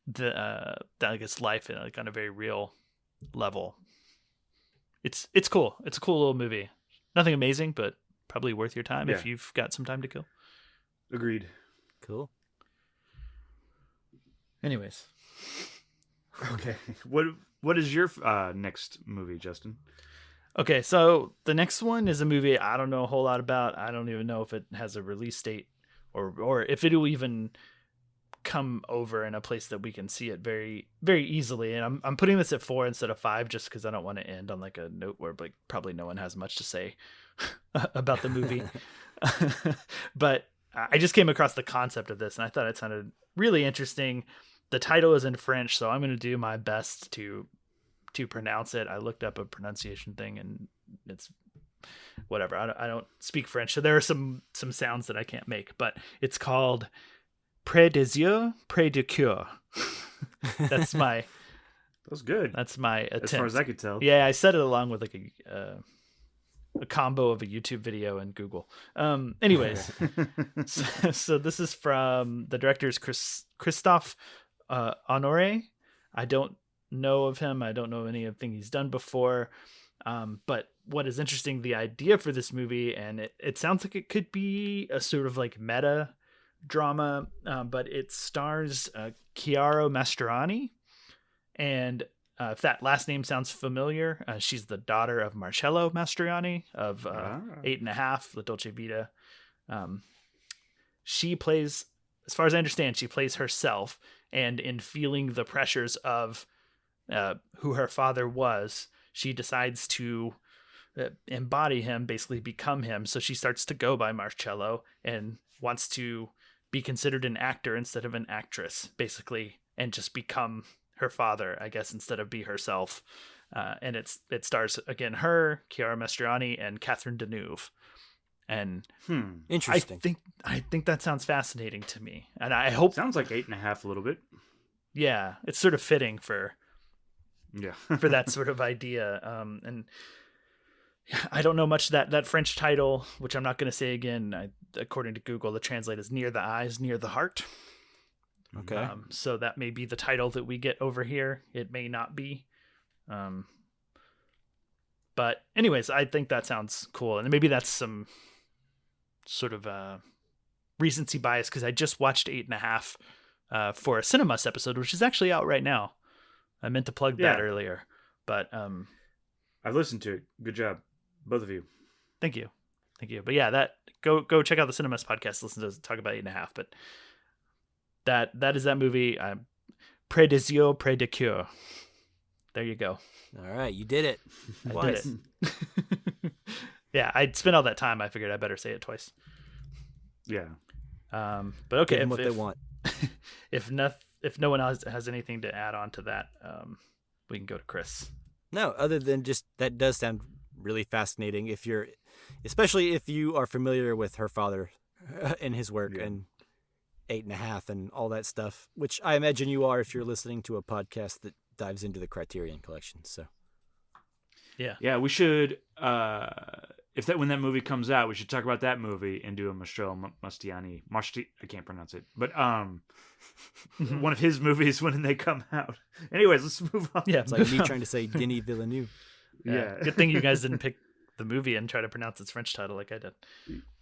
the I guess life in like on a very real level. It's cool. It's a cool little movie. Nothing amazing, but probably worth your time if you've got some time to kill. Agreed. Cool. Anyways. Okay. What is your next movie, Justin? Okay, so the next one is a movie I don't know a whole lot about. I don't even know if it has a release date or if it'll even come over in a place that we can see it very, very easily. And I'm putting this at 4 instead of 5 just because I don't want to end on like a note where like probably no one has much to say about the movie. But I just came across the concept of this and I thought it sounded really interesting. The title is in French, so I'm going to do my best to pronounce it. I looked up a pronunciation thing and it's whatever. I don't speak French, so there are some sounds that I can't make, but it's called Près des yeux, près du cœur. That's my That's good. That's my attempt. As far as I could tell. Yeah, I said it along with like a combo of a YouTube video and Google. Anyways, so this is from the director's Christophe Honoré. I don't know of him. I don't know anything he's done before. But what is interesting, the idea for this movie, and it sounds like it could be a sort of like meta drama, but it stars Chiara Mastroianni, and if that last name sounds familiar, she's the daughter of Marcello Mastroianni of 8.5, La Dolce Vita. She plays, as far as I understand, she plays herself, and in feeling the pressures of who her father was, she decides to embody him, basically become him. So she starts to go by Marcello and wants to be considered an actor instead of an actress, basically, and just become her father, I guess, instead of be herself. And it stars, again, her, Chiara Mastroianni, and Catherine Deneuve. And Interesting. I think that sounds fascinating to me, and I hope sounds like 8.5 a little bit. Yeah, it's sort of fitting for for that sort of idea. And I don't know much that French title, which I'm not going to say again. According to Google, the translate is "Near the Eyes, Near the Heart." Okay. So that may be the title that we get over here. It may not be. But anyways, I think that sounds cool, and maybe that's some sort of recency bias because I just watched 8.5 for a Cinemus episode, which is actually out right now. I meant to plug that earlier, but I've listened to it. Good job, both of you. Thank you. But yeah, that go check out the Cinemas podcast. Listen to us talk about 8.5. But that is that movie. Près des yeux, près de cœur. There you go. All right, you did it. I did it. Yeah, I'd spent all that time. I figured I better say it twice. Yeah. But okay, Give them what they want. If no one else has anything to add on to that, we can go to Chris. No, other than just that does sound really fascinating. Especially if you are familiar with her father and his work and 8.5 and all that stuff, which I imagine you are if you're listening to a podcast that dives into the Criterion Collection. So, yeah, we should. When that movie comes out, we should talk about that movie and do a Michel Mastiani. I can't pronounce it, but one of his movies when they come out. Anyways, let's move on. Yeah, it's like me trying to say Denis Villeneuve. Yeah. Good thing you guys didn't pick the movie and try to pronounce its French title like I did.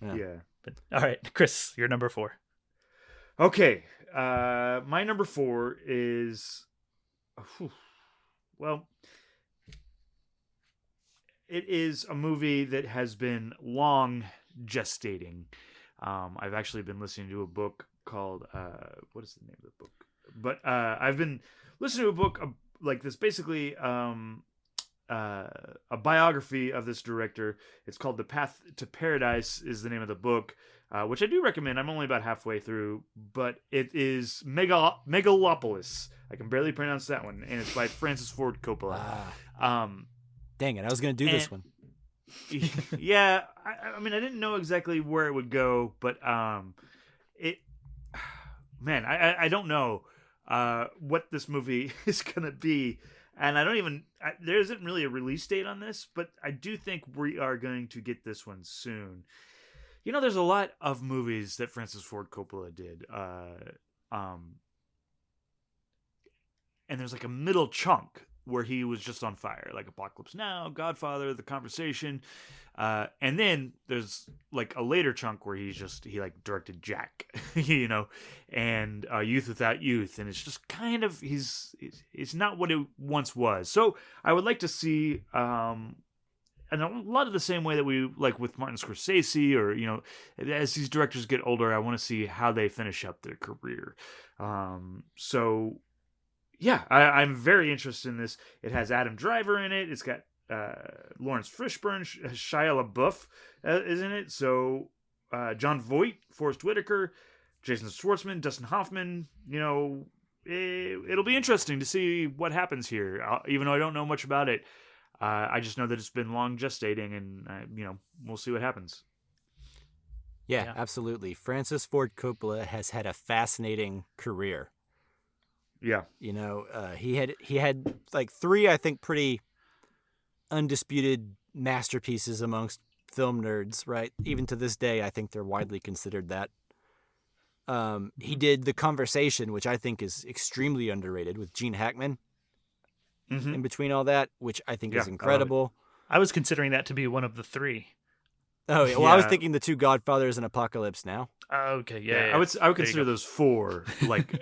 Yeah. But all right, Chris, you're number 4. Okay. My number 4 is it is a movie that has been long gestating. I've actually been listening to a book called what is the name of the book? But I've been listening to a book like this, basically a biography of this director. It's called The Path to Paradise is the name of the book, which I do recommend. I'm only about halfway through, but it is Megalopolis. I can barely pronounce that one, and it's by Francis Ford Coppola. Dang it, I was going to do this one. Yeah, I mean, I didn't know exactly where it would go, but man, I don't know what this movie is going to be. And there isn't really a release date on this, but I do think we are going to get this one soon. You know, there's a lot of movies that Francis Ford Coppola did. And there's like a middle chunk where he was just on fire, like Apocalypse Now, Godfather, The Conversation. And then there's like a later chunk where he directed Jack, and Youth Without Youth. And it's just kind of, it's not what it once was. So I would like to see, and a lot of the same way that we like with Martin Scorsese, or, as these directors get older, I want to see how they finish up their career. So yeah, I'm very interested in this. It has Adam Driver in it. It's got Lawrence Fishburne, Shia LaBeouf is in it. So John Voight, Forrest Whitaker, Jason Schwartzman, Dustin Hoffman. It'll be interesting to see what happens here. Even though I don't know much about it, I just know that it's been long gestating, and we'll see what happens. Yeah, absolutely. Francis Ford Coppola has had a fascinating career. Yeah. He had like 3, I think, pretty undisputed masterpieces amongst film nerds, right? Even to this day, I think they're widely considered that. He did The Conversation, which I think is extremely underrated, with Gene Hackman in between all that, which I think is incredible. I was considering that to be one of the 3. Oh, yeah. Well, I was thinking The Two Godfathers and Apocalypse Now. Oh, okay, yeah. I would consider those 4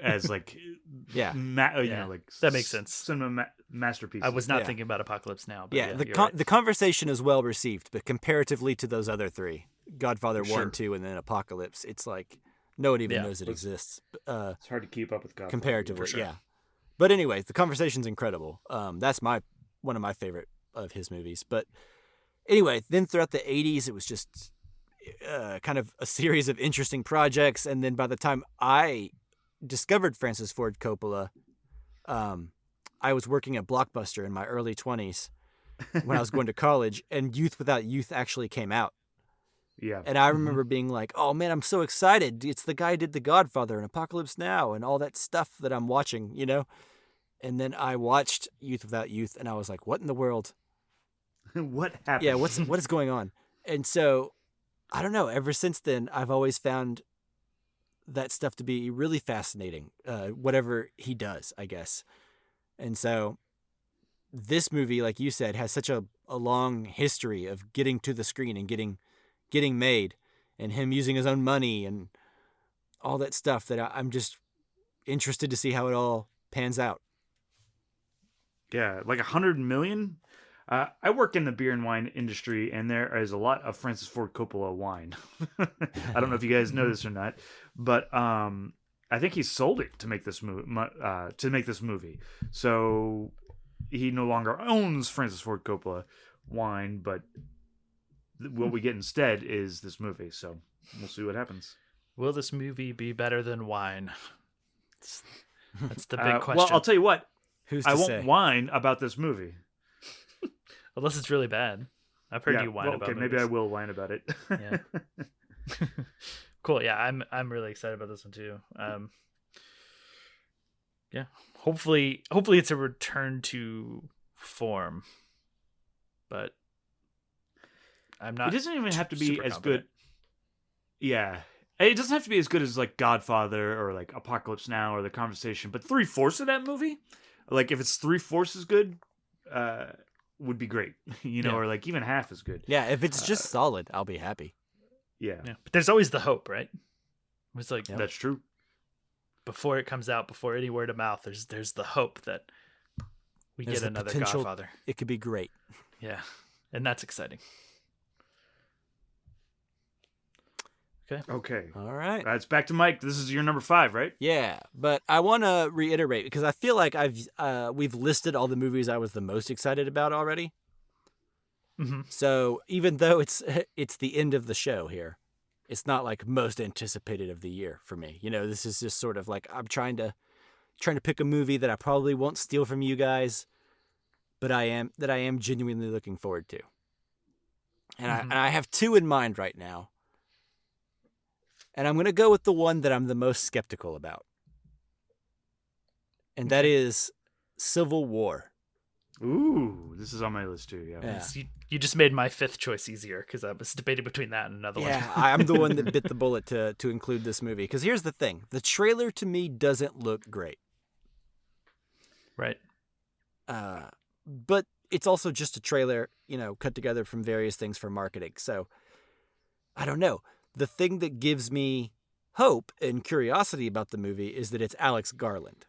as like like that makes sense. Cinema masterpieces. I was not thinking about Apocalypse Now. But The Conversation is well received, but comparatively to those other 3, Godfather 1, 2, and then Apocalypse, it's like no one even knows it exists. It's hard to keep up with Godfather. Comparatively, But anyways, The Conversation's incredible. That's one of my favorite of his movies. But anyway, then throughout the 80s, it was just kind of a series of interesting projects. And then by the time I discovered Francis Ford Coppola, I was working at Blockbuster in my early 20s when I was going to college, and Youth Without Youth actually came out. Yeah. And I remember being like, oh man, I'm so excited. It's the guy who did The Godfather and Apocalypse Now and all that stuff that I'm watching, you know? And then I watched Youth Without Youth and I was like, what in the world? What happened? Yeah, what is going on? And so, I don't know, ever since then, I've always found that stuff to be really fascinating, whatever he does, I guess. And so, this movie, like you said, has such a long history of getting to the screen and getting made, and him using his own money and all that stuff that I'm just interested to see how it all pans out. Yeah, like 100 million. I work in the beer and wine industry, and there is a lot of Francis Ford Coppola wine. I don't know if you guys know this or not, but I think he sold it to make this movie. So he no longer owns Francis Ford Coppola wine, but what we get instead is this movie. So we'll see what happens. Will this movie be better than wine? That's the big question. Well, I'll tell you what. Who's I to won't say? whine about this movie. Unless it's really bad. I've heard you whine about it. Okay, maybe I will whine about it. Yeah. Cool. Yeah, I'm really excited about this one too. Yeah. Hopefully it's a return to form. But I'm not. It doesn't even have to be super as confident. good. Yeah. It doesn't have to be as good as like Godfather or like Apocalypse Now or The Conversation, but 3/4 of that movie, like if it's 3/4 as good, would be great, or like even half as good. Yeah, if it's just solid, I'll be happy. Yeah, But there's always the hope, right? It's like that's true. before it comes out, before any word of mouth, there's the hope that we There's get the another potential- Godfather. It could be great. Yeah, and that's exciting. Okay. All right. It's back to Mike. This is your number 5, right? Yeah, but I want to reiterate because I feel like we've listed all the movies I was the most excited about already. Mm-hmm. So even though it's the end of the show here, it's not like most anticipated of the year for me. This is just sort of like I'm trying to pick a movie that I probably won't steal from you guys, but I am genuinely looking forward to. And I have 2 in mind right now. And I'm going to go with the one that I'm the most skeptical about. And that is Civil War. Ooh, this is on my list too. Yeah. You just made my 5th choice easier because I was debating between that and another one. Yeah, I'm the one that bit the bullet to include this movie. Because here's the thing. The trailer to me doesn't look great. Right. But it's also just a trailer, cut together from various things for marketing. So, I don't know. The thing that gives me hope and curiosity about the movie is that it's Alex Garland,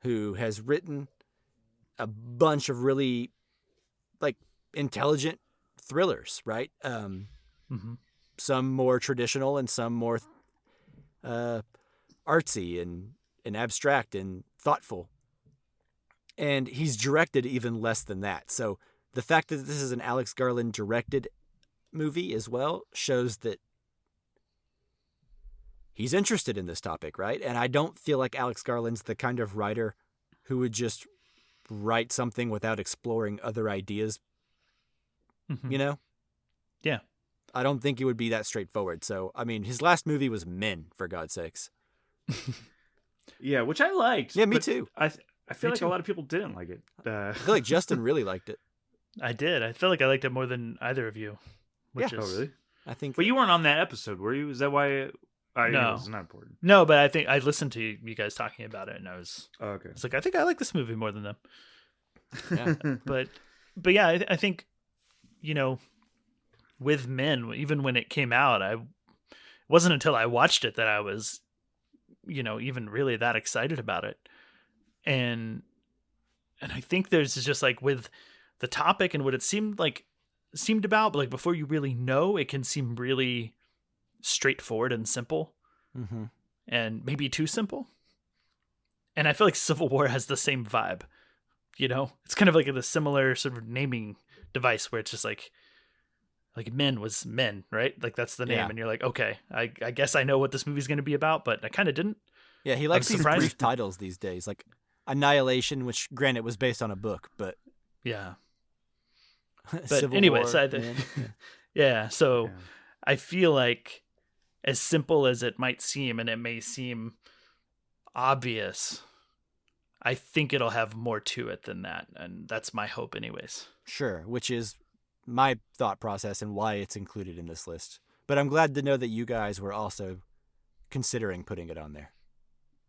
who has written a bunch of really, intelligent thrillers, right? Some more traditional and some more artsy and abstract and thoughtful. And he's directed even less than that. So the fact that this is an Alex Garland directed movie as well shows that he's interested in this topic, right? And I don't feel like Alex Garland's the kind of writer who would just write something without exploring other ideas, Yeah. I don't think it would be that straightforward. So, I mean, his last movie was Men, for God's sakes. Yeah, which I liked. Yeah, me but too. I feel like too. a lot of people didn't like it. I feel like Justin really liked it. I did. I feel like I liked it more than either of you. Oh, really? I think. But you weren't on that episode, were you? Is that why? No. It's not important. No, but I think I listened to you guys talking about it, and I was Okay. like, I think I like this movie more than them. Yeah. But yeah, I think with Men, even when it came out, it wasn't until I watched it that I was, even really that excited about it, and I think there's just like with the topic and what it seemed about, but like before you really know, it can seem really straightforward and simple, and maybe too simple. And I feel like Civil War has the same vibe. It's kind of like a similar sort of naming device where it's just like Men was Men, right? Like that's the name, Yeah. and you're like, okay, I guess I know what this movie's going to be about, but I kind of didn't. Yeah, he likes these surprised. brief titles these days, like Annihilation, which granted was based on a book, but Yeah. But Civil anyway, War, so Man. yeah. So I feel like, as simple as it might seem, and it may seem obvious, I think it'll have more to it than that, and that's my hope anyways. Sure, which is my thought process and why it's included in this list. But I'm glad to know that you guys were also considering putting it on there.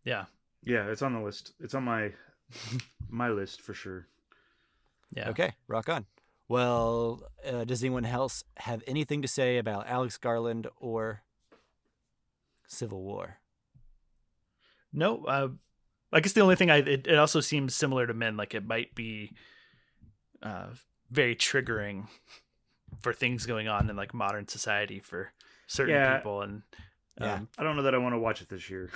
Yeah. Yeah, it's on the list. It's on my list for sure. Yeah. Okay, rock on. Well, does anyone else have anything to say about Alex Garland or Civil War? No, I guess the only thing it also seems similar to Men, like it might be very triggering for things going on in like modern society for certain people, and I don't know that I want to watch it this year.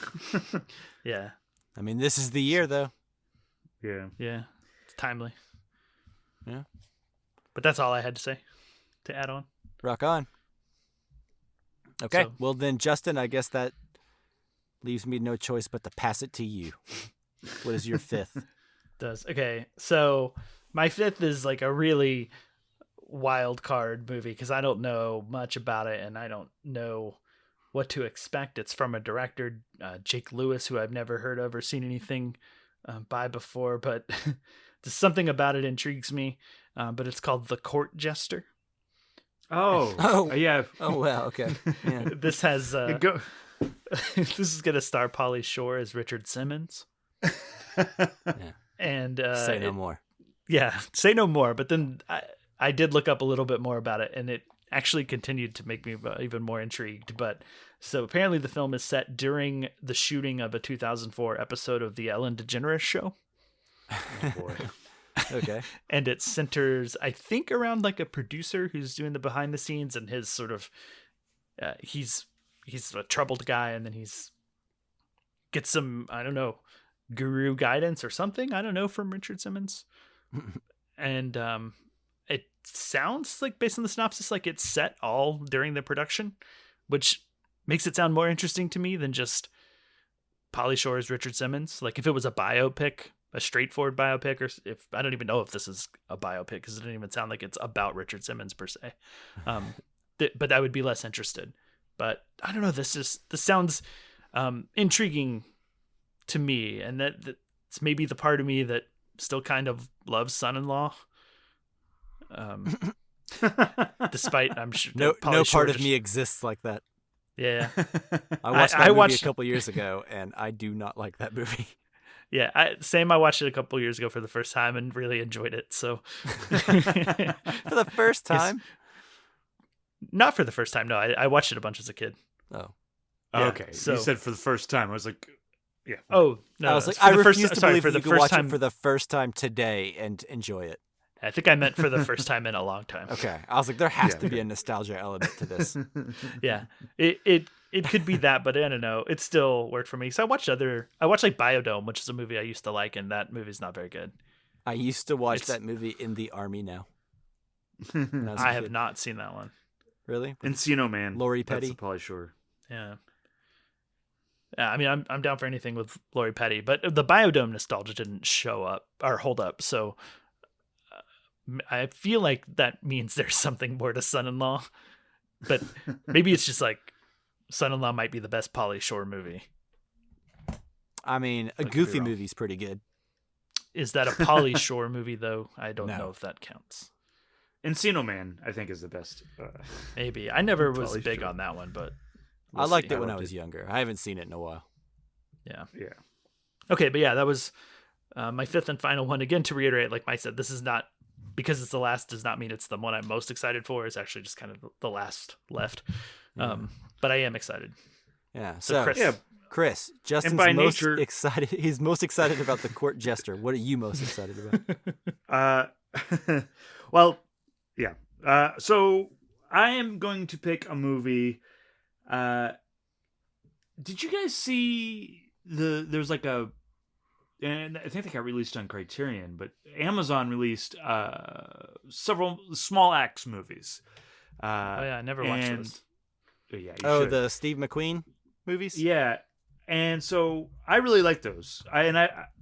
Yeah. I mean, this is the year though. Yeah. It's timely. Yeah. But that's all I had to say to add on. Rock on. Okay, So, well then, Justin, I guess that leaves me no choice but to pass it to you. What is your fifth? okay, so my fifth is like a really wild card movie because I don't know much about it and I don't know what to expect. It's from a director, Jake Lewis, who I've never heard of or seen anything by before, but just something about it intrigues me. But it's called The Court Jester. Oh, yeah. Oh, wow. Okay. Yeah. This has this is gonna star Pauly Shore as Richard Simmons. Yeah. And Say no more. Yeah, say no more. But then I did look up a little bit more about it, and it actually continued to make me even more intrigued. But so apparently the film is set during the shooting of a 2004 episode of The Ellen DeGeneres Show. Oh boy. Okay. And it centers, I think, around like a producer who's doing the behind the scenes, and his sort of he's a troubled guy, and then gets some, I don't know, guru guidance or something, I don't know, from Richard Simmons. And it sounds like, based on the synopsis, like it's set all during the production, which makes it sound more interesting to me than just Pauly Shore's Richard Simmons. Like if it was a biopic, a straightforward biopic, or if I don't even know if this is a biopic because it didn't even sound like it's about Richard Simmons per se. But I would be less interested. But I don't know. This sounds intriguing to me, and that's maybe the part of me that still kind of loves Son-in-Law. Despite I'm sure no part of me exists like that. Yeah, I watched that movie a couple years ago, and I do not like that movie. Yeah, I watched it a couple years ago for the first time and really enjoyed it. So For the first time? Not for the first time. No, I watched it a bunch as a kid. Oh, yeah, okay. So, you said for the first time. I was like, yeah. Oh no, I was like, I refuse to believe you could watch it for the first time today and enjoy it. I think I meant for the first time in a long time. Okay, I was like, there has to be a nostalgia element to this. Yeah, it could be that, but I don't know. It still worked for me. So I watched like Biodome, which is a movie I used to like, and that movie's not very good. I used to watch that movie in the army now. I have not seen that one. Really? Encino Man. Lori Petty. That's the Pauly Shore. Yeah. Yeah, I mean, I'm down for anything with Lori Petty, but the Biodome nostalgia didn't show up or hold up, so I feel like that means there's something more to Son-in-Law, but maybe it's just like Son-in-Law might be the best Pauly Shore movie. I mean, a Goofy movie's pretty good. Is that a Pauly Shore movie, though? I don't know if that counts. Encino Man, I think, is the best. Maybe. I never was big on that one, but I liked it when I was younger. I haven't seen it in a while. Yeah. Yeah. Okay, but yeah, that was my fifth and final one. Again, to reiterate, like Mike said, this is not, because it's the last does not mean it's the one I'm most excited for. It's actually just kind of the last left. But I am excited. Yeah. So Chris, Justin's most excited. He's most excited about The Court Jester. What are you most excited about? Well, yeah. So I am going to pick a movie. Did you guys see there's like and I think they got released on Criterion, but Amazon released several Small Axe movies. Oh yeah, I never watched those. Yeah. The Steve McQueen movies. Yeah, and so I really like those. I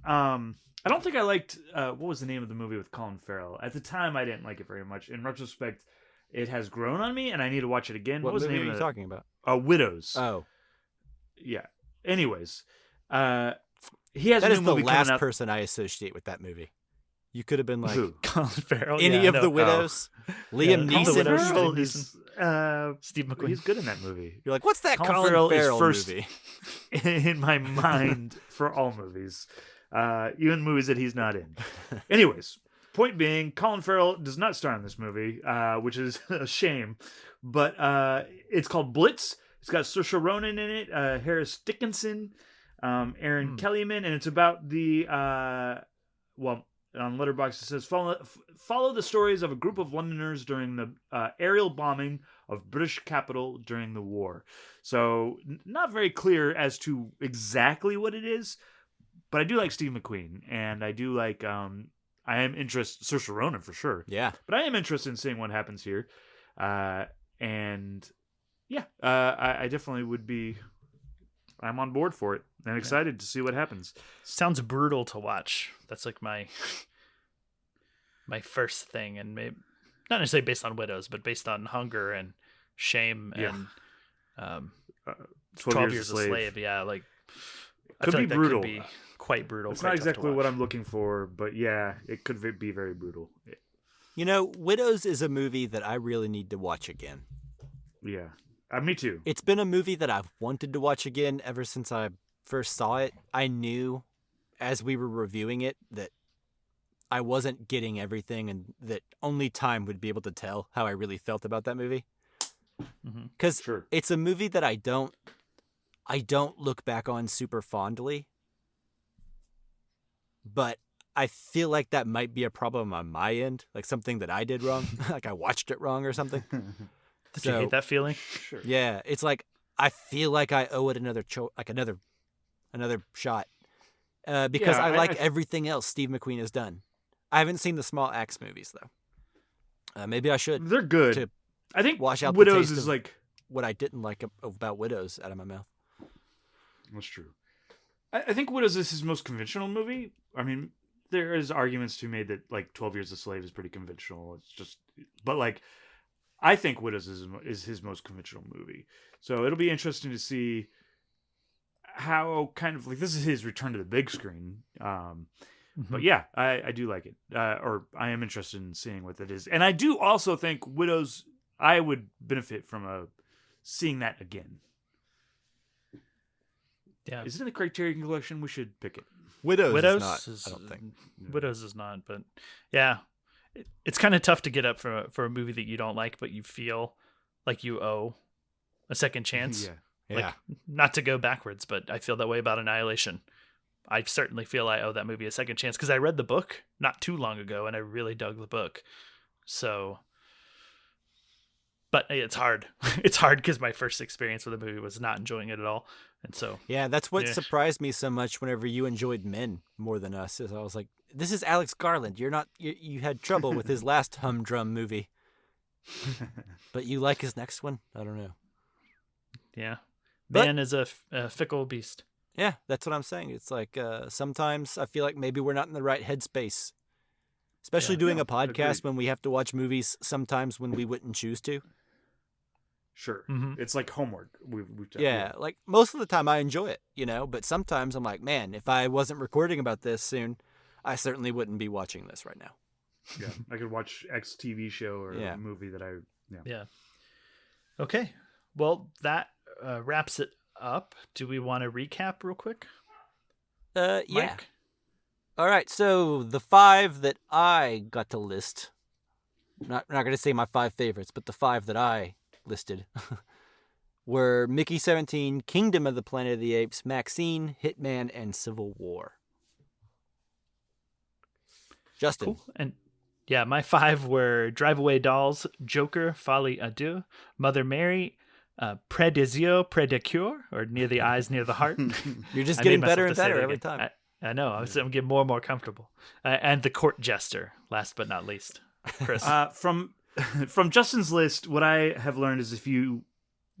don't think I liked what was the name of the movie with Colin Farrell at the time. I didn't like it very much. In retrospect, it has grown on me, and I need to watch it again. What was the movie name are you of talking about? Widows. Oh, yeah. Anyways, he has that a is new the movie coming last out. person I associate with that movie. You could have been like Who? Colin Farrell. any yeah, of the widows, Liam Colin Neeson or Farrell something. is- Steve McQueen. He's good in that movie. You're like, what's that Colin Colin Farrell Farrell, is first movie? in my mind for all movies, even movies that he's not in. Anyways, point being, Colin Farrell does not star in this movie, which is a shame. But it's called Blitz. It's got Saoirse Ronan in it, Harris Dickinson, Aaron Kellyman, and it's about the on Letterboxd it says follow the stories of a group of Londoners during the aerial bombing of British capital during the war. So not very clear as to exactly what it is, but I do like Steve McQueen, and I do like I am interested Saoirse Ronan for sure. Yeah, but I am interested in seeing what happens here, and yeah, I definitely would be. I'm on board for it and excited to see what happens. Sounds brutal to watch. That's like my first thing, and maybe not necessarily based on widows, but based on hunger and shame and 12 Years a Slave. Yeah, like I could feel be like brutal. That could be quite brutal. It's quite not tough to exactly what watch. I'm looking for, but yeah, it could be very brutal. you know, Widows is a movie that I really need to watch again. Yeah, me too. It's been a movie that I've wanted to watch again ever since I first saw it. I knew as we were reviewing it that I wasn't getting everything and that only time would be able to tell how I really felt about that movie. Because it's a movie that I don't look back on super fondly, but I feel like that might be a problem on my end, like something that I did wrong, like I watched it wrong or something. Did you hate that feeling? Sure. Yeah, it's like I feel like I owe it another shot because I like everything else Steve McQueen has done. I haven't seen the Small Axe movies though. Maybe I should. They're good. To I think wash out Widows the taste is of like what I didn't like about Widows out of my mouth. That's true. I think Widows is his most conventional movie. I mean, there is arguments to be made that like 12 Years a Slave is pretty conventional. It's just, but like, I think Widows is his most conventional movie. So it'll be interesting to see how kind of like this is his return to the big screen. But yeah, I do like it, or I am interested in seeing what that is, and I do also think Widows. I would benefit from seeing that again. Yeah, is it in the Criterion Collection? We should pick it. Widows is not. I don't think Widows is not, but yeah, it's kind of tough to get up for a movie that you don't like, but you feel like you owe a second chance. Yeah. Not to go backwards, but I feel that way about Annihilation. I certainly feel I owe that movie a second chance because I read the book not too long ago and I really dug the book. So, but it's hard. It's hard because my first experience with the movie was not enjoying it at all. And so, yeah, that's what surprised me so much whenever you enjoyed Men more than us. Is I was like, this is Alex Garland. You had trouble with his last humdrum movie, but you like his next one. I don't know. Yeah. Man is a fickle beast. Yeah, that's what I'm saying. It's like sometimes I feel like maybe we're not in the right headspace, especially doing a podcast when we have to watch movies sometimes when we wouldn't choose to. Sure. It's like homework. We've like most of the time I enjoy it, but sometimes I'm like, man, if I wasn't recording about this soon, I certainly wouldn't be watching this right now. Yeah, I could watch X TV show or a movie that Yeah. Okay. Well, that wraps it up. Do we want to recap real quick? Yeah. Mike? All right. So the 5 that I got to list, not going to say my 5 favorites, but the 5 that I listed were Mickey 17, Kingdom of the Planet of the Apes, Maxine, Hitman, and Civil War. Justin. Cool. And yeah, my 5 were Drive Away Dolls, Joker, Folie à Deux, Mother Mary, Près des yeux, près de cœur, or Near the Eyes, Near the Heart. You're just getting better and better every time. I know. I'm getting more and more comfortable. And The Court Jester, last but not least. Chris. From Justin's list, what I have learned is if you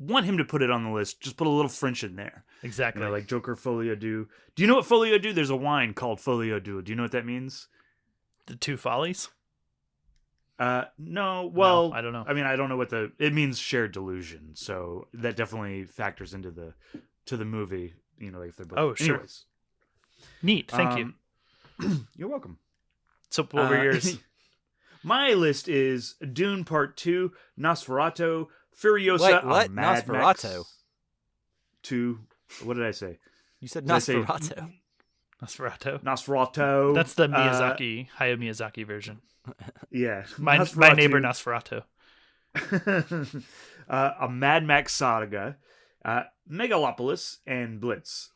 want him to put it on the list, just put a little French in there. Exactly. Like Joker, Folie à Deux. Do you know what Folie à Deux? There's a wine called Folie à Deux. Do you know what that means? The Two Follies? No. Well, No, I don't know. I mean, I don't know what it means. Shared delusion. So that definitely factors into the movie. Like if they're both. Oh, sure. Anyways, Neat. Thank you. You're welcome. So what were yours? My list is Dune Part 2, Nosferatu, Furiosa, What? Mad Nosferatu? Max 2. What did I say? You said Did I say Nosferatu. Nosferatu. Nosferatu. That's the Hayao Miyazaki version. Yeah. My neighbor Nosferatu. A Mad Max saga, Megalopolis, and Blitz.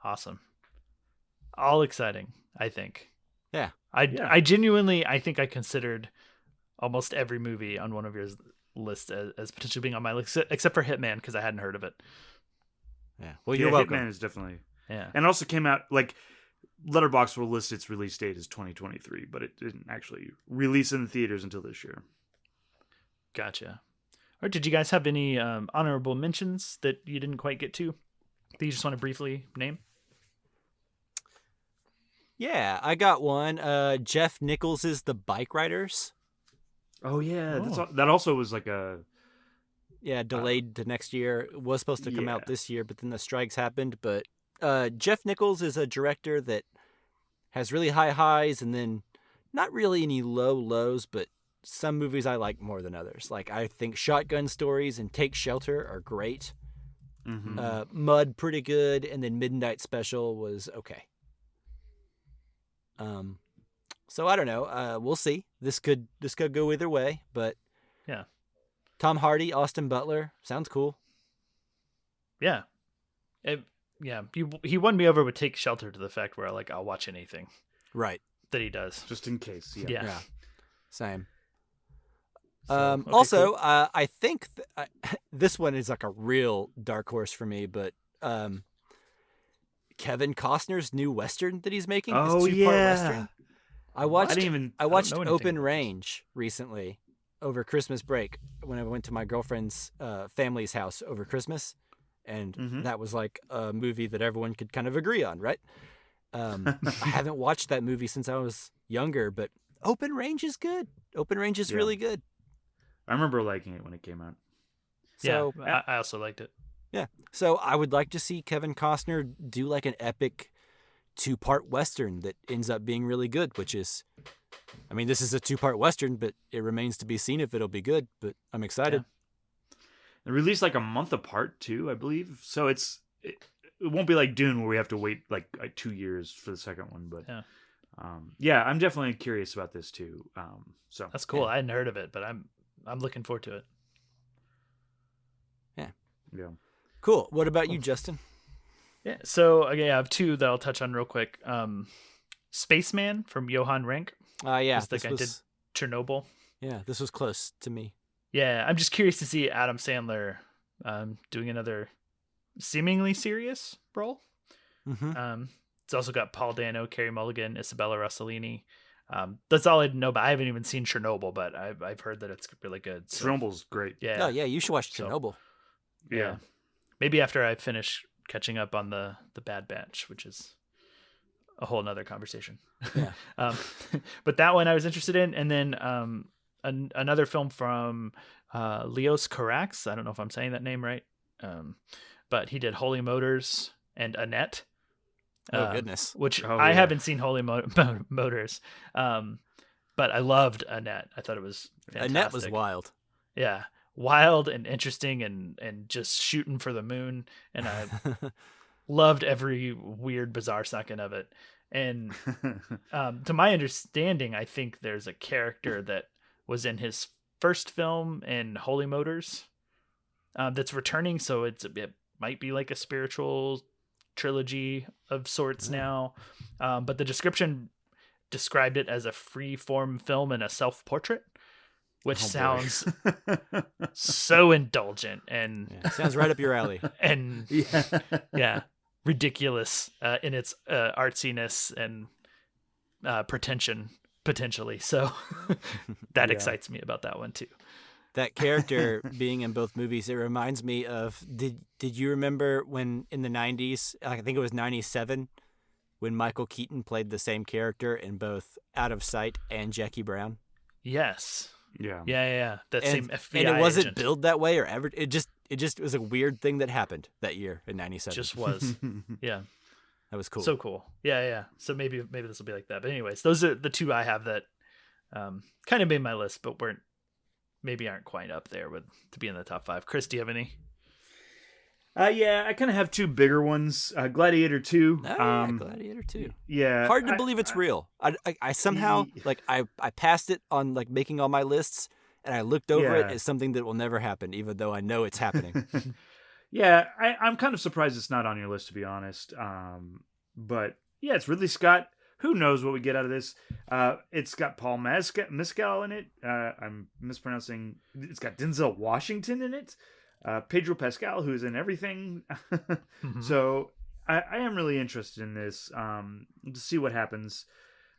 Awesome. All exciting, I think. Yeah. I genuinely, I think I considered almost every movie on one of your lists as potentially being on my list, except for Hitman, because I hadn't heard of it. Yeah. Well, you're welcome. Hitman is definitely. Yeah. And it also came out, like, Letterboxd will list its release date as 2023, but it didn't actually release in the theaters until this year. Gotcha. Or did you guys have any honorable mentions that you didn't quite get to that you just want to briefly name? Yeah, I got one. Jeff Nichols' The Bike Riders. Oh, yeah. That also was like a... Yeah, delayed to next year. It was supposed to come out this year, but then the strikes happened. But Jeff Nichols is a director that has really high highs and then not really any low lows, but some movies I like more than others. Like, I think Shotgun Stories and Take Shelter are great. Mm-hmm. Mud, pretty good. And then Midnight Special was okay. So I don't know. We'll see. This could go either way, but yeah. Tom Hardy, Austin Butler, sounds cool. Yeah. He won me over with Take Shelter to the fact where I'll watch anything. Right. That he does. Just in case. Yeah. Same. So, okay, also, cool. I think this one is like a real dark horse for me, but Kevin Costner's new Western that he's making. Oh, his two-part Western. I watched Open Range recently over Christmas break when I went to my girlfriend's family's house over Christmas, and that was like a movie that everyone could kind of agree on, right? I haven't watched that movie since I was younger, but Open Range is good. Open Range is really good. I remember liking it when it came out. So I also liked it. Yeah. So I would like to see Kevin Costner do like an epic 2-part Western that ends up being really good, which is, I mean, this is a 2-part Western, but it remains to be seen if it'll be good, but I'm excited. Yeah. They released like a month apart too, I believe. So it won't be like Dune where we have to wait like 2 years for the second one, but I'm definitely curious about this too. So that's cool. I hadn't heard of it, but I'm looking forward to it. Yeah. Cool. What about you, Justin? Yeah. So I have two that I'll touch on real quick. Spaceman from Johan Renck. Yeah. The guy did Chernobyl. Yeah, this was close to me. Yeah, I'm just curious to see Adam Sandler doing another seemingly serious role. Mm-hmm. It's also got Paul Dano, Carey Mulligan, Isabella Rossellini. That's all I know, but I haven't even seen Chernobyl, but I've heard that it's really good. So. Chernobyl's great. Yeah. Oh, yeah, you should watch Chernobyl. Yeah. Maybe after I finish catching up on the Bad Batch, which is a whole nother conversation. Yeah. But that one I was interested in. And then another film from Leos Carax. I don't know if I'm saying that name right. But he did Holy Motors and Annette. Oh, goodness. Which I haven't seen Holy Motors. But I loved Annette. I thought it was fantastic. Annette was wild. Yeah. Wild and interesting and just shooting for the moon. And I loved every weird, bizarre second of it. And to my understanding, I think there's a character that was in his first film in Holy Motors that's returning. So it might be like a spiritual trilogy of sorts now. But the description described it as a free-form film and a self-portrait, which sounds so indulgent and sounds right up your alley. And ridiculous in its artsiness and pretension potentially. So that excites me about that one too. That character being in both movies, it reminds me of, did you remember when in the 90s, I think it was 97, when Michael Keaton played the same character in both Out of Sight and Jackie Brown? Yes. Yeah. Yeah. That same FBI and it wasn't agent. billed that way or ever. It just was a weird thing that happened that year in '97. Just was. Yeah. That was cool. So cool. Yeah. So maybe this will be like that. But anyways, those are the two I have that kind of made my list, but aren't quite up there to be in the top 5. Chris, do you have any? Yeah, I kind of have two bigger ones. Gladiator 2. Gladiator 2. Yeah. Hard to believe it's real. I somehow I passed it on like making all my lists, and I looked over it as something that will never happen, even though I know it's happening. Yeah, I'm kind of surprised it's not on your list, to be honest. But yeah, it's Ridley Scott. Who knows what we get out of this? It's got Paul Mescal in it. I'm mispronouncing. It's got Denzel Washington in it. Pedro Pascal, who's in everything. So I am really interested in this to see what happens.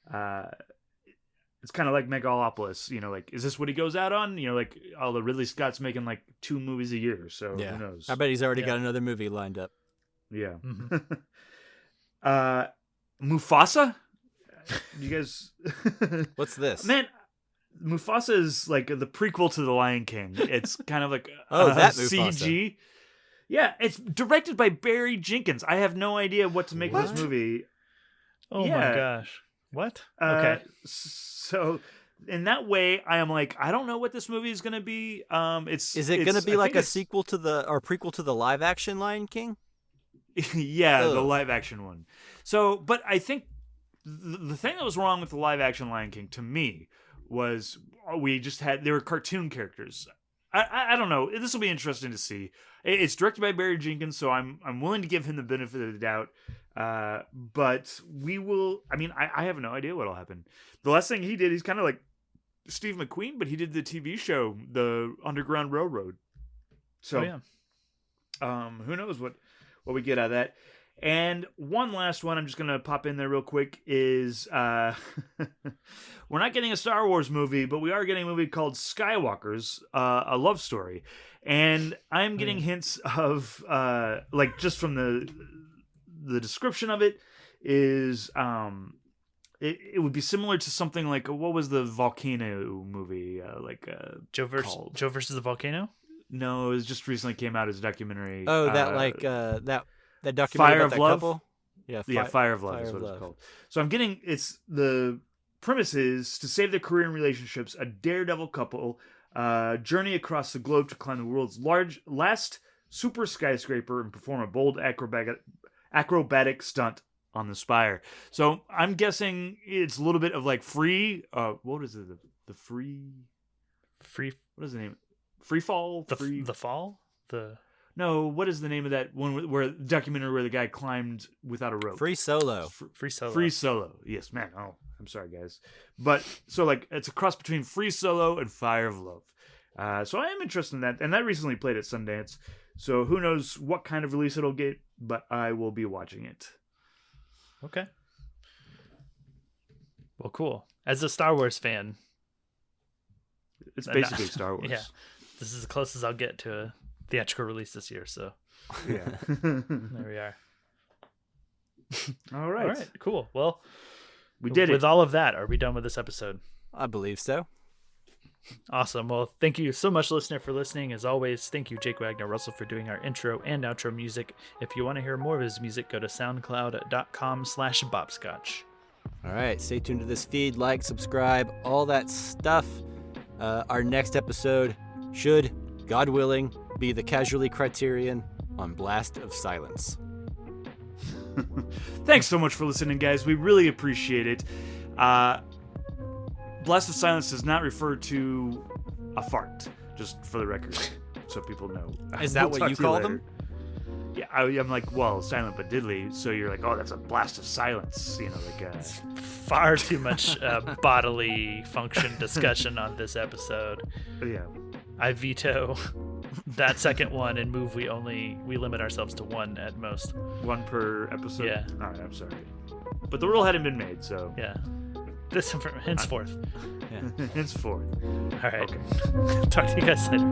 It's kind of like Megalopolis, like, is this what he goes out on? Like, all the Ridley Scott's making like 2 movies a year, so who knows? I bet he's already got another movie lined up. Yeah. Mufasa? You guys... What's this? Man, Mufasa is like the prequel to The Lion King. It's kind of like that CG. Yeah, it's directed by Barry Jenkins. I have no idea what to make of this movie. Oh my gosh. What? Okay. So in that way, I am like, I don't know what this movie is going to be. Is it going to be like a sequel to or prequel to the live action Lion King? Yeah, the live action one. So, but I think the thing that was wrong with the live action Lion King to me was they were cartoon characters. I don't know. This will be interesting to see. It's directed by Barry Jenkins, so I'm willing to give him the benefit of the doubt. But we will. I mean, I have no idea what'll happen. The last thing he did, he's kind of like Steve McQueen, but he did the TV show, The Underground Railroad. So, who knows what we get out of that. And one last one I'm just going to pop in there real quick is we're not getting a Star Wars movie, but we are getting a movie called Skywalkers, a love story. And I'm getting hints of, like, just from the description of it is it would be similar to something like, what was the volcano movie? Joe versus the Volcano? No, it just recently came out as a documentary. Oh, that documentary Fire about of Love? Couple? Yeah, Fire of Love is what it's called. So I'm getting, the premise is to save their career and relationships, a daredevil couple journey across the globe to climb the world's last super skyscraper and perform a bold acrobatic stunt on the spire. So I'm guessing it's a little bit of like Free. What is it? The Free. What is the name? Free Fall. The Fall. No, what is the name of that one where documentary where the guy climbed without a rope? Free Solo. Free Solo. Free Solo. Yes, man. Oh, I'm sorry, guys. But so like it's a cross between Free Solo and Fire of Love. So I am interested in that, and that recently played at Sundance. So who knows what kind of release it'll get, but I will be watching it. Okay. Well, cool. As a Star Wars fan, it's basically Star Wars. Yeah, this is the closest I'll get to a theatrical release this year. So yeah, there we are. All right, cool. Well, we did it. With all of that, are we done with this episode? I believe so. Awesome. Well, thank you so much, listener, for listening. As always, thank you, Jake Wagner Russell, for doing our intro and outro music. If you want to hear more of his music, go to soundcloud.com/bopscotch. All right. Stay tuned to this feed. Like, subscribe, all that stuff. Our next episode should, God willing, be the Casualty Criterion on Blast of Silence. Thanks so much for listening, guys. We really appreciate it. Blast of Silence does not refer to a fart, just for the record, so people know. Is that what you call them? Yeah, I'm like, well, silent but diddly, so you're like, oh, that's a blast of silence, It's far too much bodily function discussion on this episode. Yeah. I veto that second one and move we limit ourselves to one at most. One per episode? Yeah. All right, I'm sorry. But the rule hadn't been made, so. Yeah. This henceforth. Yeah. Henceforth. All right. Okay. Talk to you guys later.